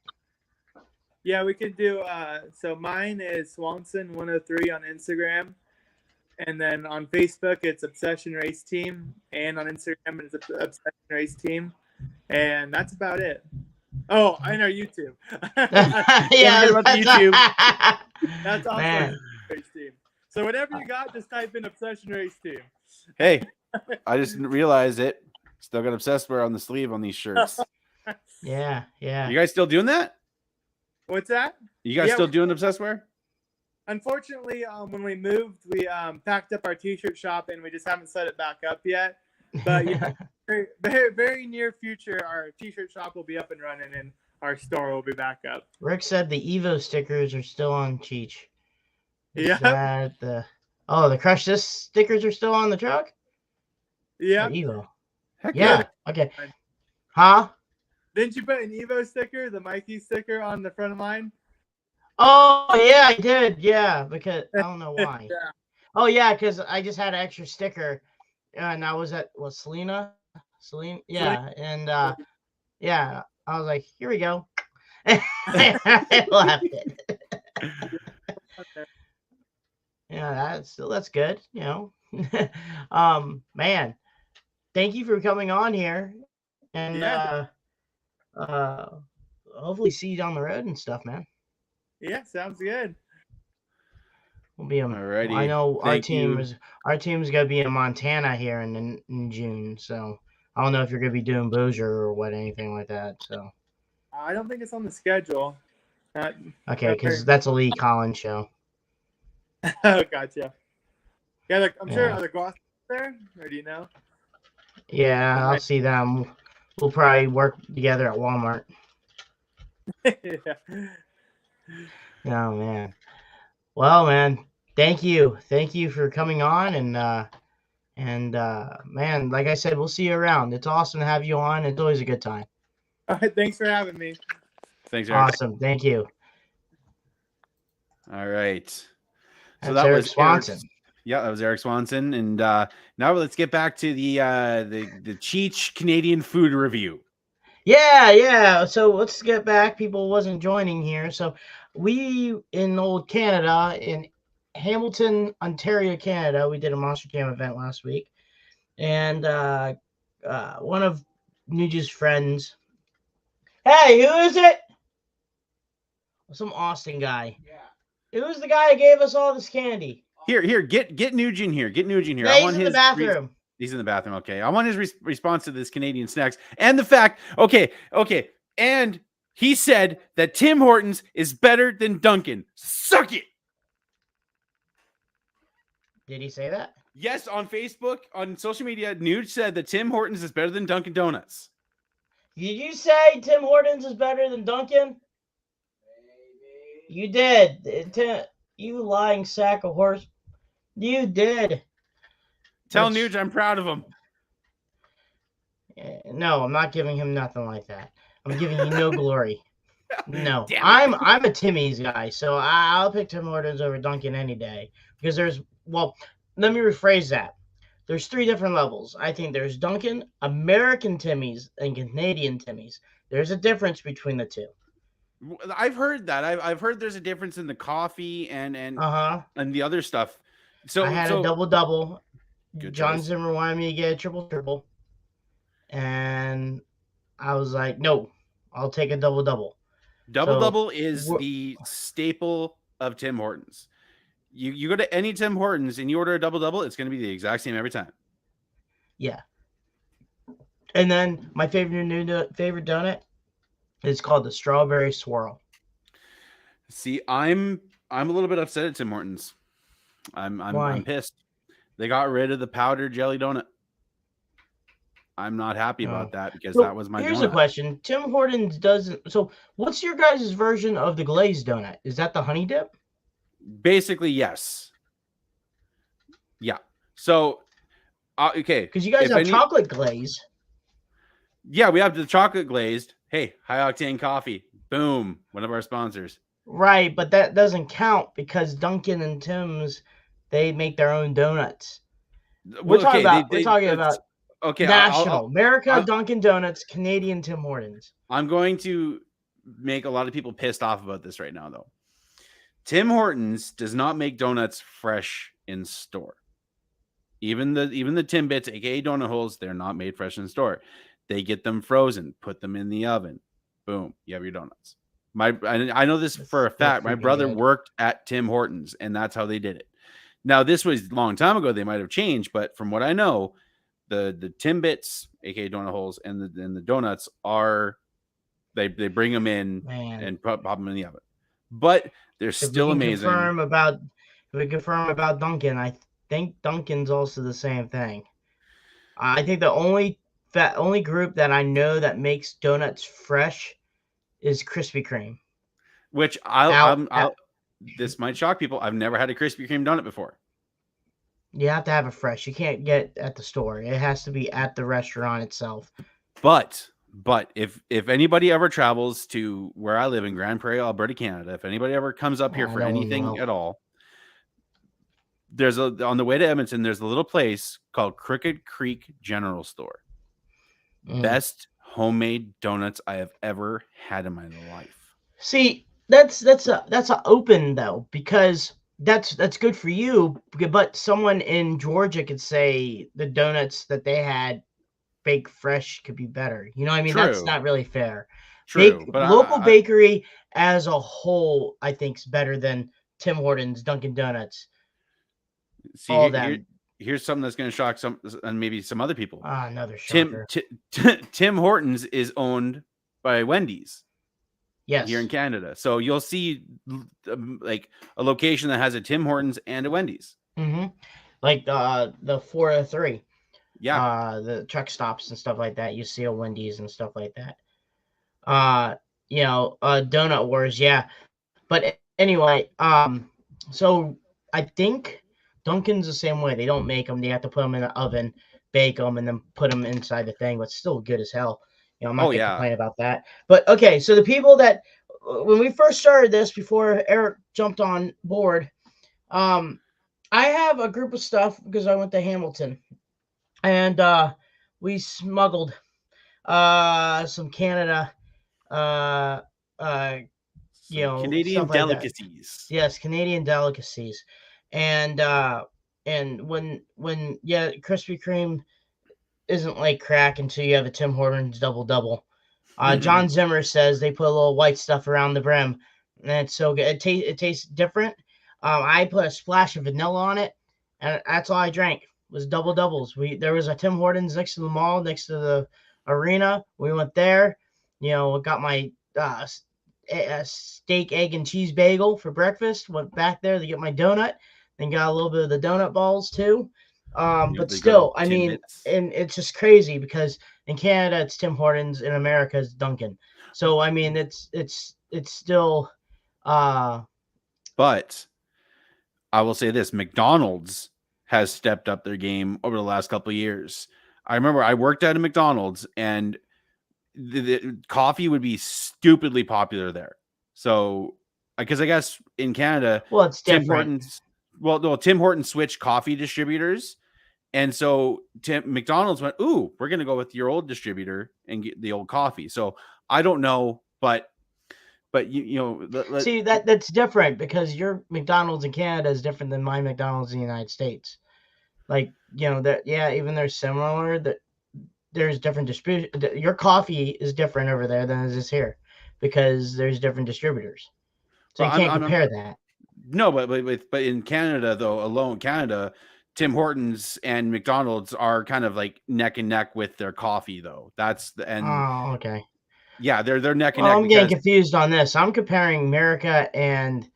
Yeah, we could do, so mine is Swanson 103 on Instagram. And then on Facebook, it's Obsession Race Team. And on Instagram, it's Obsession Race Team. And that's about it. Oh, I know YouTube. Yeah, about the YouTube. That's also Man. Race Team. So whatever you got, just type in Obsession Race Team. Hey, I just didn't realize it. Still got Obsessed wear on the sleeve on these shirts. Yeah. You guys still doing that? What's that? You guys still doing Obsessed wear? Unfortunately, when we moved, we packed up our t-shirt shop and we just haven't set it back up yet. But yeah, very, very, very near future, our t-shirt shop will be up and running and our store will be back up. Rick said the Evo stickers are still on Cheech. Yeah. The Crush This stickers are still on the truck? Yeah. Evo. Heck Yeah. Okay. Huh? Didn't you put an Evo sticker, the Mikey sticker, on the front of mine? Oh, yeah, I did. Yeah, because I don't know why. Yeah. Oh, yeah, because I just had an extra sticker and I was at Selena, Celine, Celine- yeah, and yeah, I was like, here we go. I left it. Yeah, that's good. Man, thank you for coming on here, and Yeah. uh, hopefully see you down the road and stuff, man. Yeah, sounds good. We'll be I Alrighty. know Thank you. our team's gonna be in Montana here in June, so I don't know if you're gonna be doing Bossier or what anything like that. So I don't think it's on the schedule. okay, because that's a Lee Collins show. Oh, gotcha. Yeah, I'm sure Yeah. are the Goss there, or do you know? Yeah, I'll see them. We'll probably work together at Walmart. Yeah. Oh man. Well, man, thank you for coming on, and man, like I said, we'll see you around. It's awesome to have you on. It's always a good time. All right, thanks for having me. Thanks, Eric. Awesome, thank you. All right. So That's that Eric was Swanson. Yeah, that was Eric Swanson. And now let's get back to the Cheech Canadian food review. Yeah. So let's get back. People wasn't joining here. So we in old Canada, in Hamilton, Ontario, Canada, we did a Monster Jam event last week, and one of Nuge's friends. Hey, who is it? Some Austin guy. Yeah. Who's the guy who gave us all this candy? Get Nugent here. Get Nugent here. Yeah, I want he's in his the bathroom. He's in the bathroom. Okay. I want his response to this Canadian snacks and the fact. Okay. And he said that Tim Hortons is better than Dunkin'. Suck it. Did he say that? Yes, on Facebook, on social media, Nuge said that Tim Hortons is better than Dunkin' Donuts. Did you say Tim Hortons is better than Dunkin'? Maybe. You did. You lying sack of horse. You did. Tell Nuge I'm proud of him. No, I'm not giving him nothing like that. I'm giving you no glory. No, Damn it. I'm a Timmy's guy, so I'll pick Tim Hortons over Dunkin' any day because let me rephrase that. There's 3 different levels. I think there's Dunkin', American Timmy's, and Canadian Timmy's. There's a difference between the 2. I've heard that. I've heard there's a difference in the coffee and the other stuff. So I had a double. Good John choice. Zimmer wanted me to get a triple, and I was like, no, I'll take a double. Double is the staple of Tim Hortons. You go to any Tim Hortons and you order a double, it's going to be the exact same every time. Yeah. And then my favorite donut is called the strawberry swirl. See, I'm a little bit upset at Tim Hortons. I'm pissed. They got rid of the powdered jelly donut. I'm not happy about that because that was my Here's donut. a question. Tim Hortons doesn't. So what's your guys' version of the glazed donut? Is that the honey dip? Basically, yes. Yeah. So, okay. Because you guys have chocolate glaze. Yeah, we have the chocolate glazed. Hey, high octane coffee. Boom. One of our sponsors. Right, but that doesn't count because Dunkin' and Tim's, they make their own donuts. We're talking about okay, national. America, Dunkin' Donuts, Canadian Tim Hortons. I'm going to make a lot of people pissed off about this right now, though. Tim Hortons does not make donuts fresh in store. Even the Timbits, aka donut holes, they're not made fresh in store. They get them frozen, put them in the oven. Boom, you have your donuts. I know this for a fact. My brother worked at Tim Hortons, and that's how they did it. Now, this was a long time ago. They might have changed, but from what I know, the Timbits, aka donut holes, and the donuts are they bring them in and pop them in the oven. But they're still amazing. If we confirm about Dunkin', I think Dunkin's also the same thing. I think the only group that I know that makes donuts fresh is Krispy Kreme. Which this might shock people. I've never had a Krispy Kreme donut before. You have to have it fresh. You can't get at the store. It has to be at the restaurant itself. But if anybody ever travels to where I live in Grand Prairie, Alberta, Canada, if anybody ever comes up here for anything at all, on the way to Edmonton, there's a little place called Crooked Creek General Store. Best homemade donuts I have ever had in my life. See, that's a open though, because that's good for you, but someone in Georgia could say the donuts that they had baked fresh could be better. You know what I mean? That's True. not really fair. True, but Local bakery as a whole, I think, is better than Tim Hortons, Dunkin' Donuts. See, all them. Here's something that's going to shock some and maybe some other people. Another shocker. Tim Hortons is owned by Wendy's. Yes. Here in Canada. So you'll see like a location that has a Tim Hortons and a Wendy's. Mm-hmm. Like the 403. Yeah. The truck stops and stuff like that. You see a Wendy's and stuff like that. Donut Wars, yeah. But anyway, so I think Dunkin's the same way. They don't make them. They have to put them in the oven, bake them, and then put them inside the thing. But still good as hell. You know, I'm not going to complain about that. But okay, so the people that when we first started this, before Eric jumped on board, I have a group of stuff because I went to Hamilton, and we smuggled some Canada, Canadian delicacies. Yes, Canadian delicacies, and when Krispy Kreme isn't like crack until you have a Tim Hortons double. John Zimmer says they put a little white stuff around the brim, and it's so good. It tastes different. I put a splash of vanilla on it, and that's all I drank was doubles. There was a Tim Hortons next to the mall, next to the arena. We went there. Got my steak, egg, and cheese bagel for breakfast. Went back there to get my donut, then got a little bit of the donut balls too. But still, I mean, and it's just crazy because in Canada it's Tim Hortons, in America it's Dunkin'. So I mean, it's still. But I will say this: McDonald's has stepped up their game over the last couple of years. I remember I worked at a McDonald's, and the coffee would be stupidly popular there. So, because I guess in Canada, well, it's different. Tim Hortons switched coffee distributors. And so McDonald's went, ooh, we're going to go with your old distributor and get the old coffee. So I don't know, but see, that's different because your McDonald's in Canada is different than my McDonald's in the United States. Like, even they're similar, that there's different distribution. Your coffee is different over there than it is here because there's different distributors. So you can't compare that. No, but in Canada though, Canada, Tim Hortons and McDonald's are kind of like neck and neck with their coffee though. Oh, okay. Yeah, they're neck and neck. I'm getting confused on this. I'm comparing America and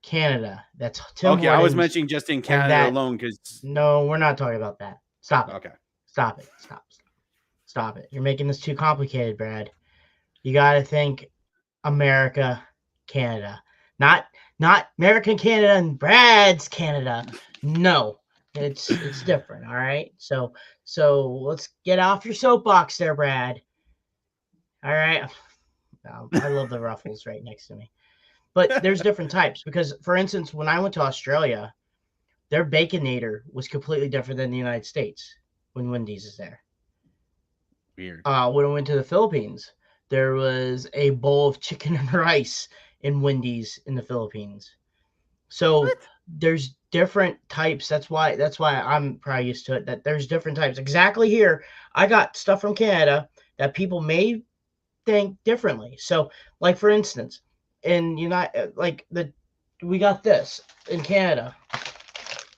Canada. That's Tim Hortons. I was mentioning just in Canada alone because no, we're not talking about that. Stop it. Okay. Stop it. Stop it. You're making this too complicated, Brad. You got to think America, Canada. Not American Canada and Brad's Canada. No. It's different, all right? So let's get off your soapbox there, Brad. All right? I love the Ruffles right next to me. But there's different types because, for instance, when I went to Australia, their Baconator was completely different than the United States when Wendy's is there. Weird. When I went to the Philippines, there was a bowl of chicken and rice in Wendy's in the Philippines. So there's different types. That's why I'm probably used to it, that there's different types. Exactly here, I got stuff from Canada that people may think differently. So, like for instance, we got this in Canada.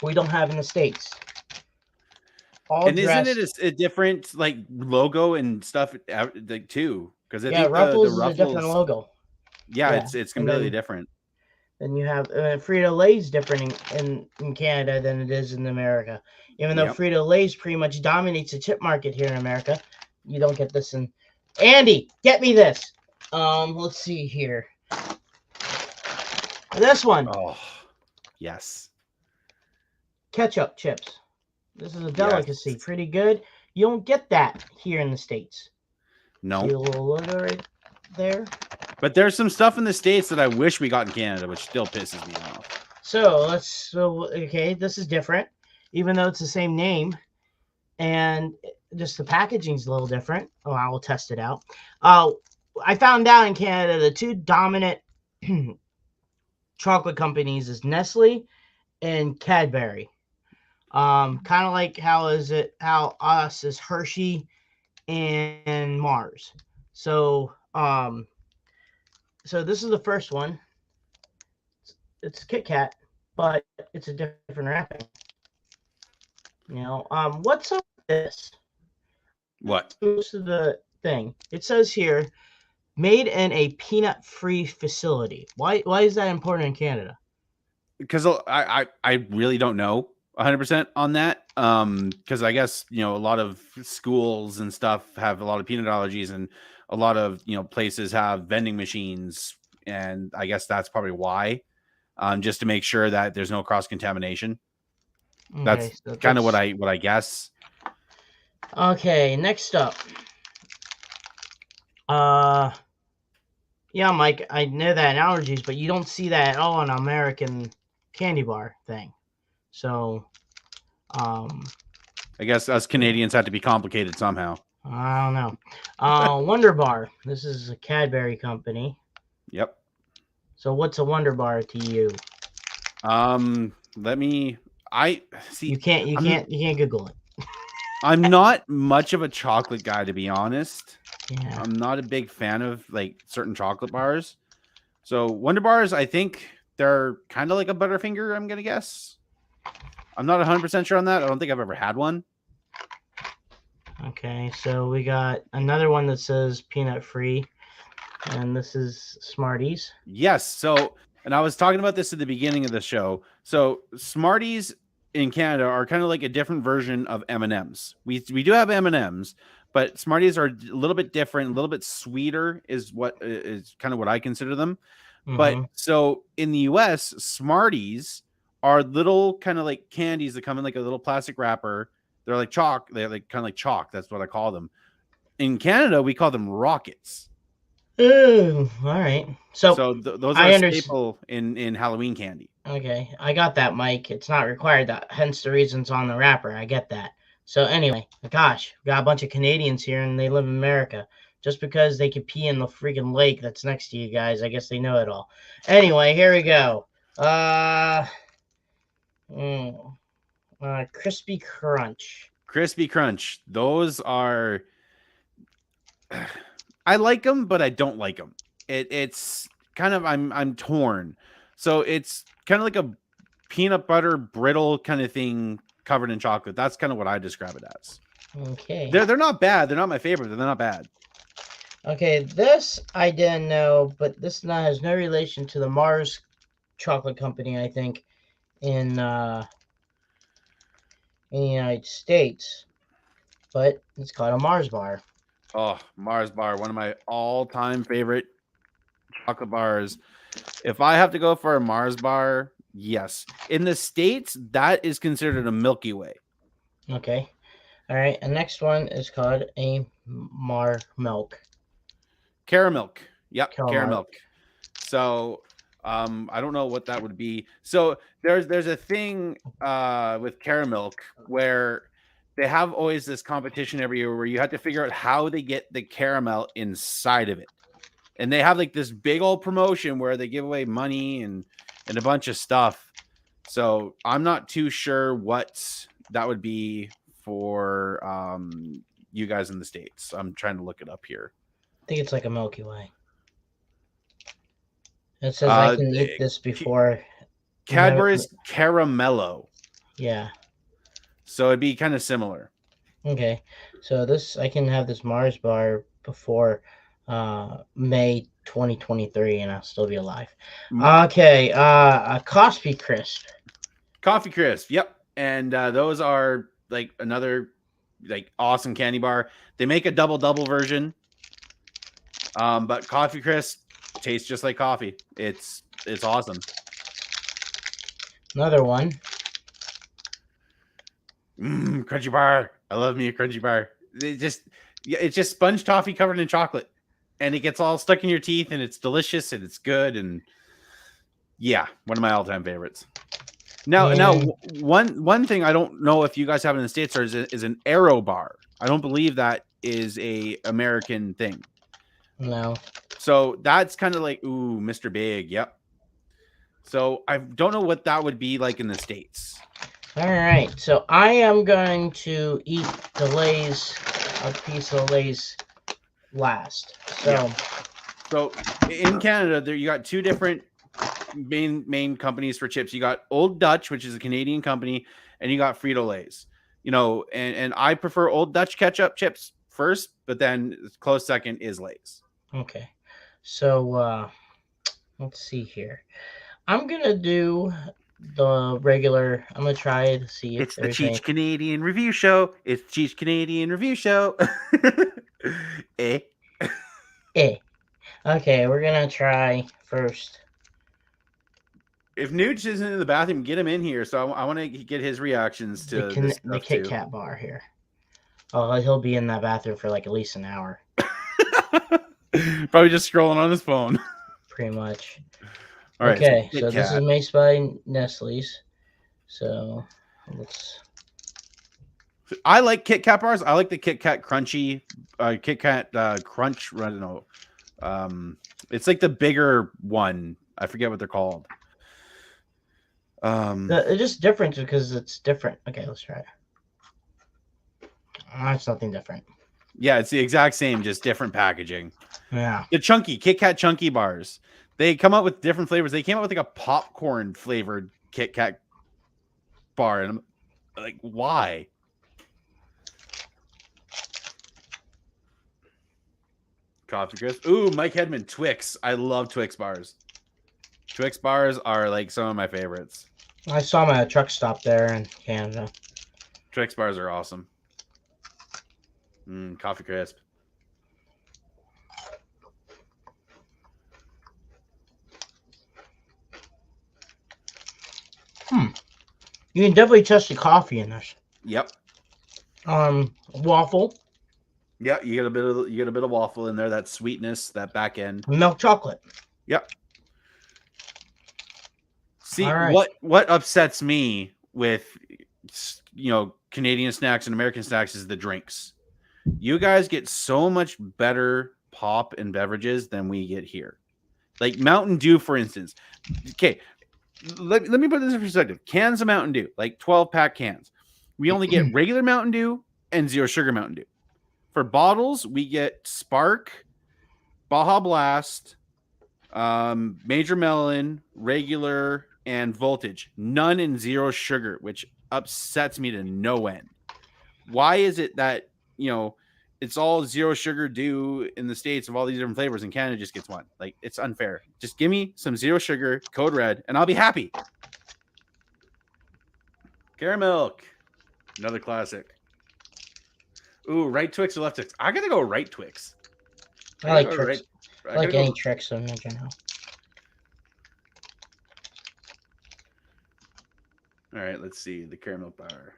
We don't have in the States. Isn't it a different like logo and stuff like too? Because I think Ruffles the Ruffles is a different logo. Yeah, it's completely different. Then you have Frito-Lay's different in Canada than it is in America. Even though Frito-Lay's pretty much dominates the chip market here in America, you don't get this in. Andy, get me this. Let's see here. This one. Oh, yes. Ketchup chips. This is a delicacy. Yes. Pretty good. You don't get that here in the States. No. See a little logo right there. But there's some stuff in the States that I wish we got in Canada, which still pisses me off. Okay, this is different, even though it's the same name, and just the packaging's a little different. Oh, I will test it out. I found out in Canada the two dominant chocolate companies is Nestle and Cadbury. Kind of like how us is Hershey and Mars. So so this is the first one. It's a Kit Kat, but it's a different wrapping. What's up with this? What? Most of the thing. It says here, made in a peanut-free facility. Why is that important in Canada? Because I really don't know 100% on that. Because I guess a lot of schools and stuff have a lot of peanut allergies, and a lot of places have vending machines, and I guess that's probably why. Just to make sure that there's no cross contamination. Okay, That's so kind of what I guess. Okay, next up. Yeah, Mike, I know that in allergies, but you don't see that at all on American candy bar thing. So, I guess us Canadians have to be complicated somehow. I don't know. Wonder Bar. This is a Cadbury company. Yep. So what's a Wonder Bar to you? Let me. I see. You can't Google it. I'm not much of a chocolate guy, to be honest. Yeah. I'm not a big fan of like certain chocolate bars. So Wonder Bars, I think they're kind of like a Butterfinger, I'm gonna guess. I'm not 100% sure on that. I don't think I've ever had one. Okay, so we got another one that says peanut free, and this is Smarties. Yes. So, and I was talking about this at the beginning of the show. So Smarties in Canada are kind of like a different version of M&Ms. We do have M&Ms, but Smarties are a little bit different, a little bit sweeter is kind of what I consider them. Mm-hmm. But so in the US, Smarties are little kind of like candies that come in like a little plastic wrapper. They're like chalk. They're like kind of like chalk. That's what I call them. In Canada, we call them rockets. Ooh, all right. So those are a staple in Halloween candy. Okay, I got that, Mike. It's not required, that hence the reasons on the wrapper. I get that. So anyway, gosh, we got a bunch of Canadians here and they live in America. Just because they could pee in the freaking lake that's next to you guys, I guess they know it all. Anyway, here we go. Crispy Crunch. Crispy Crunch. Those are. I like them, but I don't like them. It's kind of I'm torn. So it's kind of like a peanut butter brittle kind of thing covered in chocolate. That's kind of what I describe it as. Okay. They're not bad. They're not my favorite. They're not bad. Okay, this I didn't know, but this has no relation to the Mars chocolate company, I think, in the United States. But it's called a Mars bar. Oh, Mars bar, one of my all-time favorite chocolate bars. If I have to go for a Mars bar, yes. In the States, that is considered a Milky Way. Okay. All right. And next one is called a Mar Milk. Caramilk. Yep, Caramilk. So I don't know what that would be. So there's a thing with Caramilk where they have always this competition every year where you have to figure out how they get the caramel inside of it. And they have like this big old promotion where they give away money and a bunch of stuff. So I'm not too sure what that would be for you guys in the States. I'm trying to look it up here. I think it's like a Milky Way. It says I can eat this before. Cadbury's Caramello. Yeah. So it'd be kind of similar. Okay. So I can have this Mars bar before May 2023 and I'll still be alive. Okay. A Coffee Crisp. Coffee Crisp. Yep. And those are like another like awesome candy bar. They make a double version. But Coffee Crisp tastes just like coffee. It's awesome. Another one. Crunchy bar. I love me a crunchy bar. It's just sponge toffee covered in chocolate, and it gets all stuck in your teeth, and it's delicious and it's good. And yeah, one of my all-time favorites. Now, Yeah. one thing I don't know if you guys have it in the States is an Aero bar. I don't believe that is a American thing. No. So that's kind of like, ooh, Mr. Big. Yep. So I don't know what that would be like in the States. All right. So I am going to eat the Lay's, a piece of Lay's last. So Yeah. So in Canada, there you got two different main companies for chips. You got Old Dutch, which is a Canadian company, and you got Frito-Lay's. You know, and I prefer Old Dutch ketchup chips first, but then close second is Lay's. okay. So let's see here. I'm gonna do the regular. I'm gonna try to see if It's the there's any. Cheech Canadian Review Show. It's Cheech Canadian Review Show. Eh? Eh. Okay, we're gonna try first. If Nooch isn't in the bathroom, get him in here. So I want to get his reactions to this The stuff Kit too. Kat bar here. Oh, he'll be in that bathroom for like at least an hour, Probably just scrolling on his phone. pretty much. All right. Okay, so so this is made by Nestle's. So let's. I like Kit Kat bars. I like the Kit Kat Crunchy, Kit Kat Crunch. I don't know. It's like the bigger one. I forget what they're called. It's just different because it's different. Okay, let's try it. That's nothing different. Yeah, it's the exact same, just different packaging. Yeah. The chunky Kit Kat chunky bars. They come out with different flavors. They came out with like a popcorn flavored Kit Kat bar, and I'm like, why? Coffee crisp. Ooh, Mike Hedman, Twix. I love Twix bars. Twix bars are like some of my favorites. I saw them at a truck stop there in Canada. Twix bars are awesome. Coffee crisp. You can definitely taste the coffee in this. Yep. Waffle. Yeah, you get a bit of waffle in there. That sweetness, that back end. Milk chocolate. Yep. See, All right. what upsets me with Canadian snacks and American snacks is the drinks. You guys get so much better pop and beverages than we get here. Like Mountain Dew, for instance. Okay, let me put this in perspective. Cans of Mountain Dew, like 12-pack cans. We only get regular Mountain Dew and zero sugar Mountain Dew. For bottles, we get Spark, Baja Blast, Major Melon, regular, and Voltage. None in zero sugar, which upsets me to no end. Why is it that, it's all zero sugar Dew in the States of all these different flavors, and Canada just gets one? Like, it's unfair. Just give me some zero sugar, Code Red, and I'll be happy. Caramilk. Another classic. Ooh, right Twix or left Twix? I gotta go right Twix. I like Trix. I like any Trix in general. All right, let's see the caramel bar.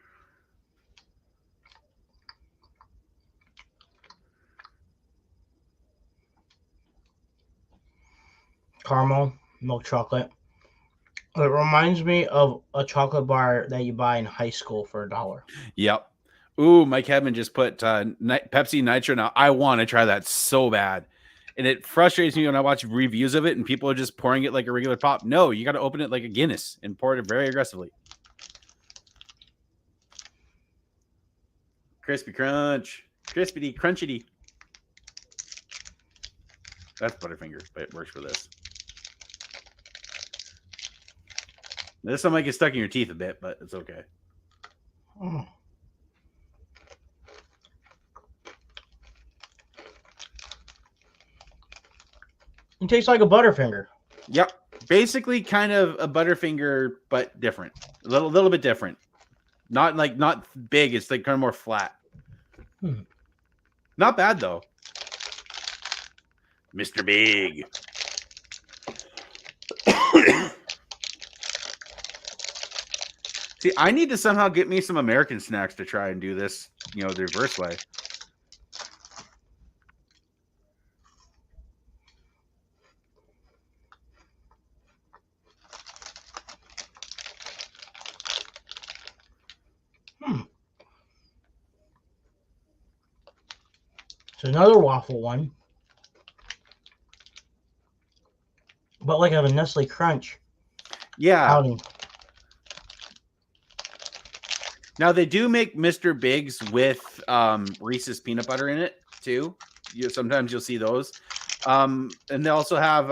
Caramel, milk chocolate. It reminds me of a chocolate bar that you buy in high school for $1. Yep. Ooh, Mike Hedman just put Pepsi Nitro. Now I want to try that so bad, and it frustrates me when I watch reviews of it and people are just pouring it like a regular pop. No, you got to open it like a Guinness and pour it very aggressively. Crispy Crunch, crispity, crunchity. That's Butterfinger, but it works for this. This one might get stuck in your teeth a bit, but it's okay. Mm. It tastes like a Butterfinger. Yep. Basically kind of a Butterfinger, but different. A little bit different. Not big. It's like kind of more flat. Not bad, though. Mr. Big. See, I need to somehow get me some American snacks to try and do this, the reverse way. So another waffle one. But like a Nestle Crunch Yeah. outing. Now they do make Mr. Bigs with Reese's peanut butter in it too. Sometimes you'll see those. And they also have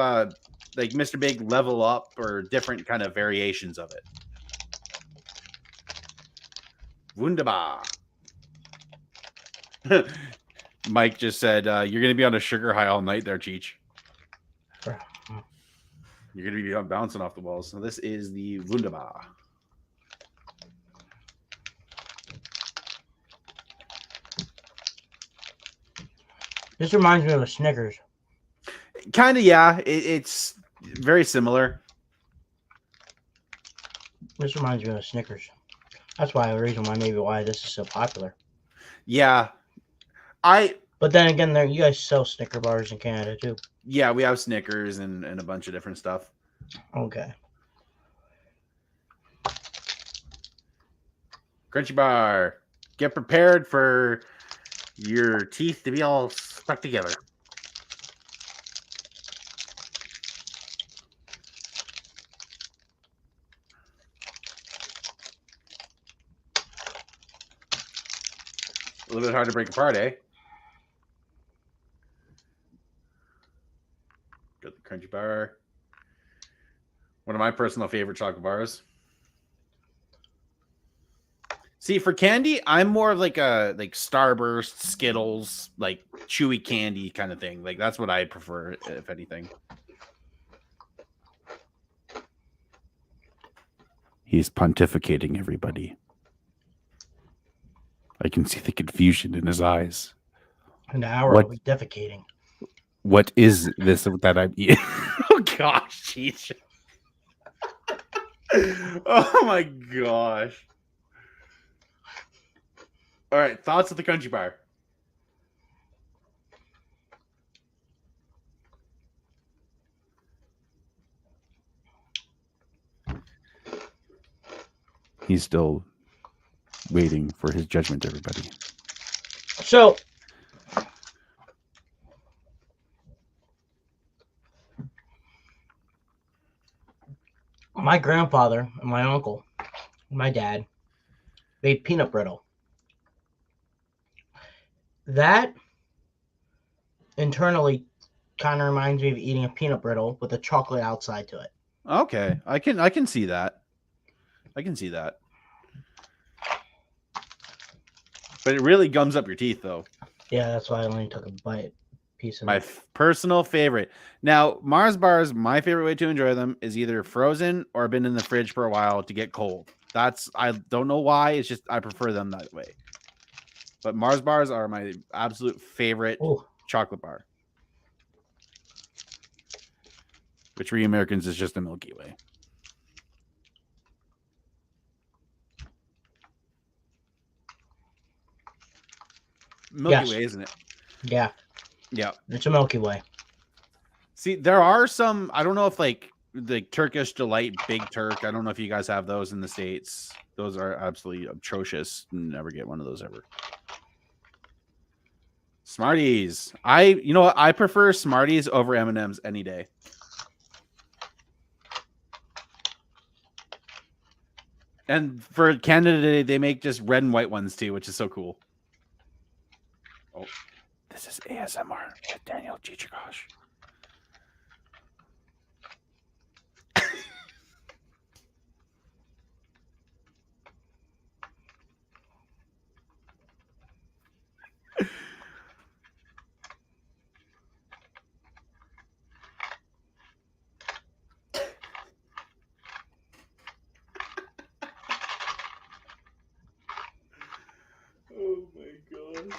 like Mr. Big Level Up or different kind of variations of it. Wunderbar. Mike just said, you're going to be on a sugar high all night there, Cheech. You're going to be bouncing off the walls. So this is the Wunderbar. This reminds me of a Snickers. Kind of, yeah. It's very similar. This reminds me of a Snickers. That's why the reason why maybe why this is so popular. Yeah. But then again, you guys sell Snicker bars in Canada too. Yeah, we have Snickers and a bunch of different stuff. Okay. Crunchy bar. Get prepared for your teeth to be all stuck together. A little bit hard to break apart, eh? Got the Crunchy bar. One of my personal favorite chocolate bars. See, for candy, I'm more of like a Starburst, Skittles, like chewy candy kind of thing. Like that's what I prefer, if anything. He's pontificating, everybody. I can see the confusion in his eyes. An hour of defecating. What is this that I'm eating? Oh gosh, jeez. Oh my gosh. All right, thoughts of the Crunchy bar. He's still waiting for his judgment, everybody. So, my grandfather and my uncle, and my dad, made peanut brittle. That internally kind of reminds me of eating a peanut brittle with a chocolate outside to it. Okay, I can see that. I can see that. But it really gums up your teeth, though. Yeah, that's why I only took a bite piece of My it. personal favorite. Now, Mars bars, my favorite way to enjoy them is either frozen or been in the fridge for a while to get cold. I don't know why. It's just I prefer them that way. But Mars bars are my absolute favorite chocolate bar. Which for you Americans is just a Milky Way. Milky Way, isn't it? Yeah. Yeah. It's a Milky Way. See, there are some, I don't know if like the Turkish Delight Big Turk, I don't know if you guys have those in the States. Those are absolutely atrocious. Never get one of those ever. Smarties. You know what? I prefer Smarties over M&Ms any day. And for Canada Day, they make just red and white ones too, which is so cool. Oh, this is ASMR with Daniel Chichikosh. Oh my gosh.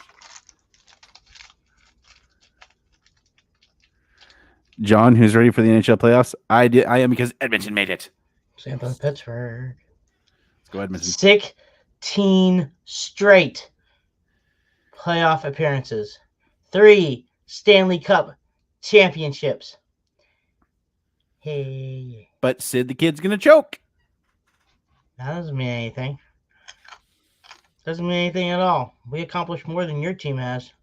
John, who's ready for the NHL playoffs? I am because Edmonton made it. St. Louis, Pittsburgh. Let's go, Edmonton. 16 straight playoff appearances. 3 Stanley Cup championships. Hey. But Sid the Kid's gonna choke. That doesn't mean anything. Doesn't mean anything at all. We accomplished more than your team has.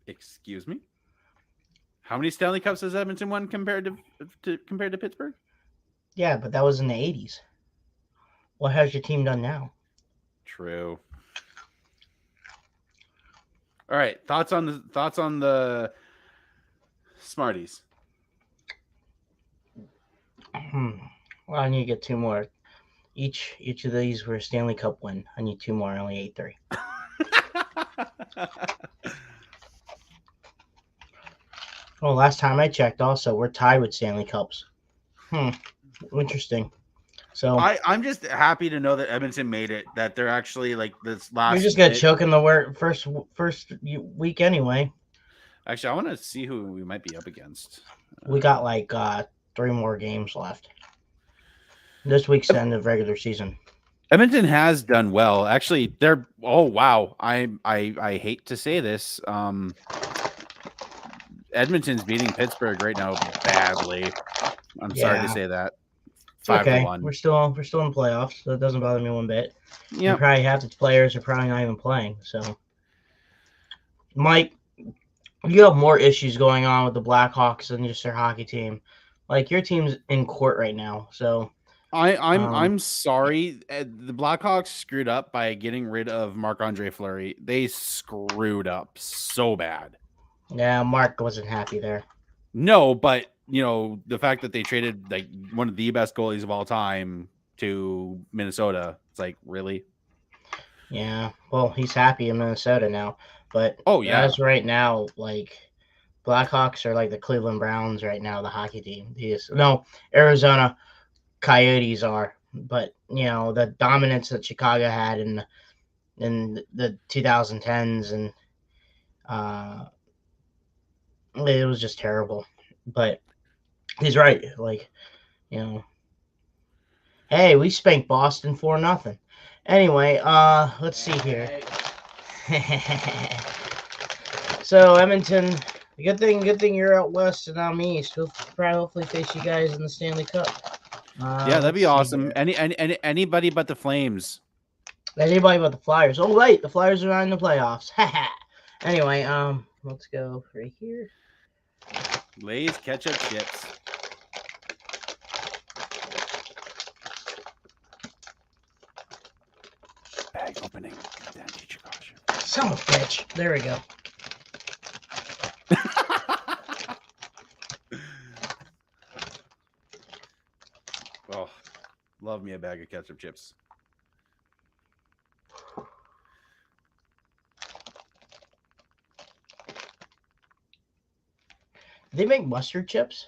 Excuse me? How many Stanley Cups has Edmonton won compared to Pittsburgh? Yeah, but that was in the 80s. What has your team done now? True. All right, thoughts on the Smarties. Well, I need to get 2 more. Each of these were a Stanley Cup win. I need 2 more. I only ate 3. Well, last time I checked, also we're tied with Stanley Cups. Interesting. So I'm just happy to know that Edmonton made it. That they're actually like this last. you're just gonna choke in the first week anyway. Actually, I want to see who we might be up against. We got like 3 more games left. This week's the end of regular season. Edmonton has done well. Actually, they're wow. I hate to say this. Edmonton's beating Pittsburgh right now badly. I'm sorry to say that. 5-1. We're still in playoffs, so it doesn't bother me one bit. Yeah, Probably half the players are probably not even playing. So, Mike, you have more issues going on with the Blackhawks than just their hockey team. Like your team's in court right now, so I'm sorry. The Blackhawks screwed up by getting rid of Marc-Andre Fleury. They screwed up so bad. yeah, Mark wasn't happy there. No, but the fact that they traded like one of the best goalies of all time to Minnesota, it's like, really? Yeah, well, he's happy in Minnesota now, but as right now, like Blackhawks are like the Cleveland Browns right now, the hockey team. Arizona Coyotes are, but the dominance that Chicago had in the 2010s and it was just terrible. But he's right, like hey, we spanked Boston 4-0. Anyway, let's see here. So Edmonton, good thing you're out west and I'm east. We'll probably hopefully face you guys in the Stanley Cup. Yeah, that'd be awesome. Anybody but the Flames. Anybody but the Flyers. Oh wait, the Flyers are not in the playoffs. Anyway, let's go right here. Lay's ketchup chips. Bag opening. Damn, teacher caution. Son of a bitch. There we go. Oh, love me a bag of ketchup chips. They make mustard chips?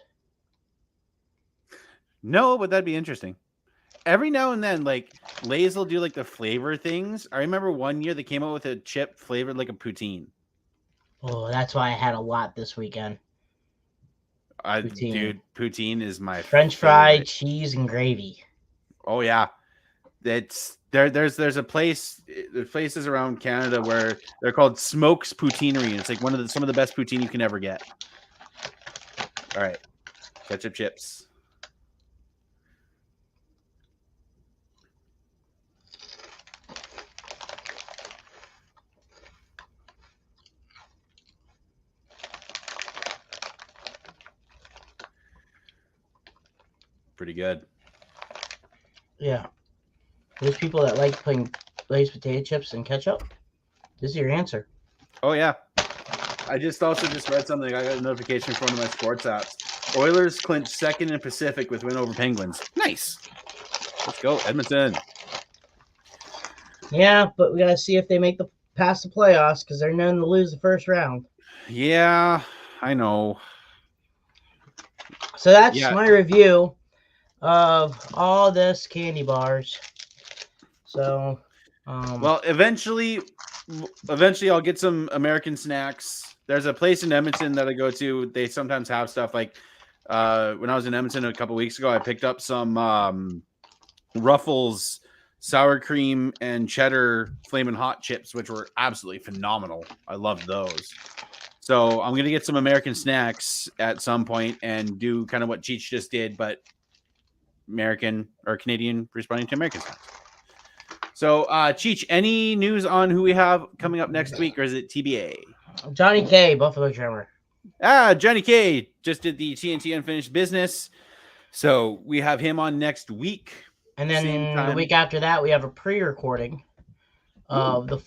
No, but that'd be interesting. Every now and then, like Lay's will do like the flavor things. I remember one year they came out with a chip flavored like a poutine. Oh, that's why I had a lot this weekend. Poutine. Dude, poutine is my French fried cheese and gravy. Oh yeah, it's there's a place. There's places around Canada where they're called Smokes Poutinery. It's like some of the best poutine you can ever get. All right, ketchup chips. Pretty good. Yeah. There's people that like putting Lay's potato chips and ketchup. This is your answer. Oh yeah. I also read something. I got a notification from one of my sports apps. Oilers clinched second in Pacific with win over Penguins. Nice. Let's go, Edmonton. Yeah, but we gotta see if they make past the playoffs because they're known to lose the first round. Yeah, I know. So that's my review of all this candy bars. So, well, eventually I'll get some American snacks. There's a place in Edmonton that I go to. They sometimes have stuff like when I was in Edmonton a couple weeks ago, I picked up some Ruffles sour cream and cheddar flamin' hot chips, which were absolutely phenomenal. I loved those. So I'm going to get some American snacks at some point and do kind of what Cheech just did, but American or Canadian responding to American snacks. So, Cheech, any news on who we have coming up next week, or is it TBA? Johnny K, Buffalo Trimmer. Johnny K just did the TNT Unfinished Business. So we have him on next week. And Same then the time. week after that, we have a pre-recording of the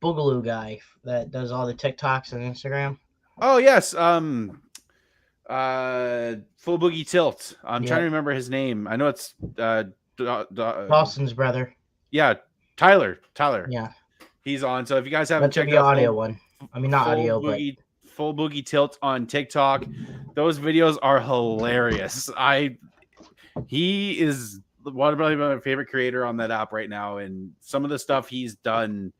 Boogaloo guy that does all the TikToks and Instagram. Oh yes, Full Boogie Tilt. I'm trying to remember his name. I know it's Dawson's brother. Yeah, Tyler. Yeah, he's on. So if you guys haven't that's checked the out audio one. I mean, not audio, Full Boogie Tilt on TikTok, those videos are hilarious. He is probably my favorite creator on that app right now, and some of the stuff he's done,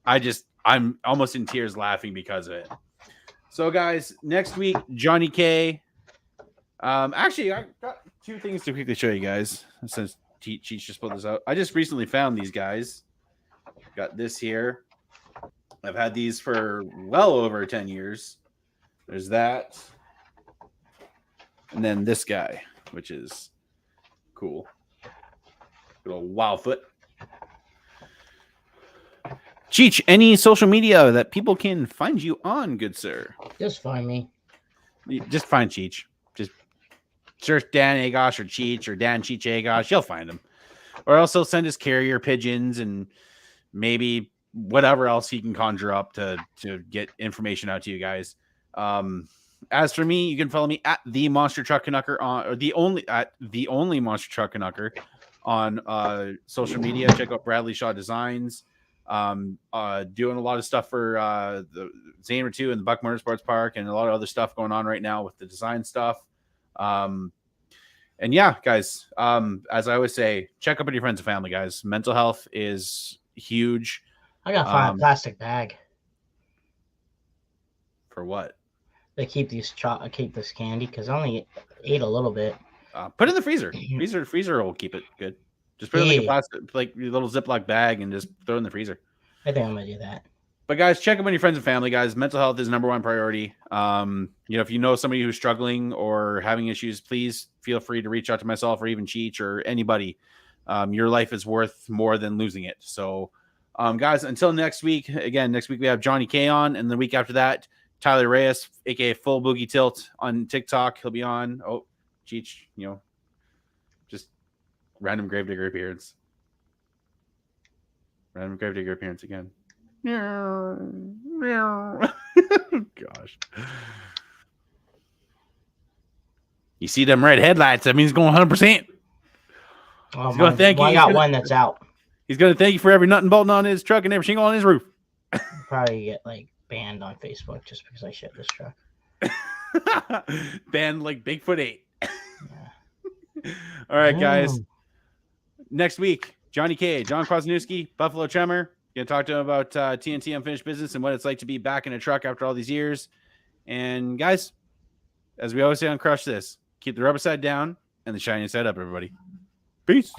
I'm almost in tears laughing because of it. So guys, next week, Johnny K. Actually, I got two things to quickly show you guys since Cheech just pulled this out. I just recently found these guys. Got this here. I've had these for well over 10 years. There's that. And then this guy, which is cool. Little wow foot. Cheech, any social media that people can find you on, good sir? Just find me. Just find Cheech. Just search Dan Agosh or Cheech or Dan Cheech Agosh. You'll find him. Or else he'll send his carrier pigeons and maybe whatever else he can conjure up to get information out to you guys. As for me, you can follow me at the Monster Truck Canucker on the only Monster Truck Canucker on social media. Check out Bradley Shaw Designs. Doing a lot of stuff for the Zaner 2 and the Buck Motorsports Park and a lot of other stuff going on right now with the design stuff. And yeah, guys, as I always say, check up on your friends and family, guys. Mental health is huge. I gotta find a plastic bag. For what? They keep this candy because I only ate a little bit. Put it in the freezer. Freezer will keep it good. Just put it in like a plastic, like a little Ziploc bag, and just throw it in the freezer. I think I'm gonna do that. But guys, check up on your friends and family, guys. Mental health is number one priority. If you know somebody who's struggling or having issues, please feel free to reach out to myself or even Cheech or anybody. Your life is worth more than losing it. So, guys, until next week. Again, next week we have Johnny K on, and the week after that, Tyler Reyes, aka Full Boogie Tilt on TikTok. He'll be on. Oh, Cheech, just random Gravedigger appearance. Random Gravedigger appearance again. Gosh. You see them red headlights? That means he's going 100%. He's going to thank you. I got one that's out. He's going to thank you for every nut and bolt on his truck and every shingle on his roof. Probably get banned on Facebook just because I shipped this truck. Banned like Bigfoot 8. Yeah. All right, guys. Next week, Johnny K, John Kwasniewski, Buffalo Tremor. Gonna talk to him about TNT Unfinished Business and what it's like to be back in a truck after all these years. And guys, as we always say on Crush This, keep the rubber side down and the shiny side up, everybody. Peace.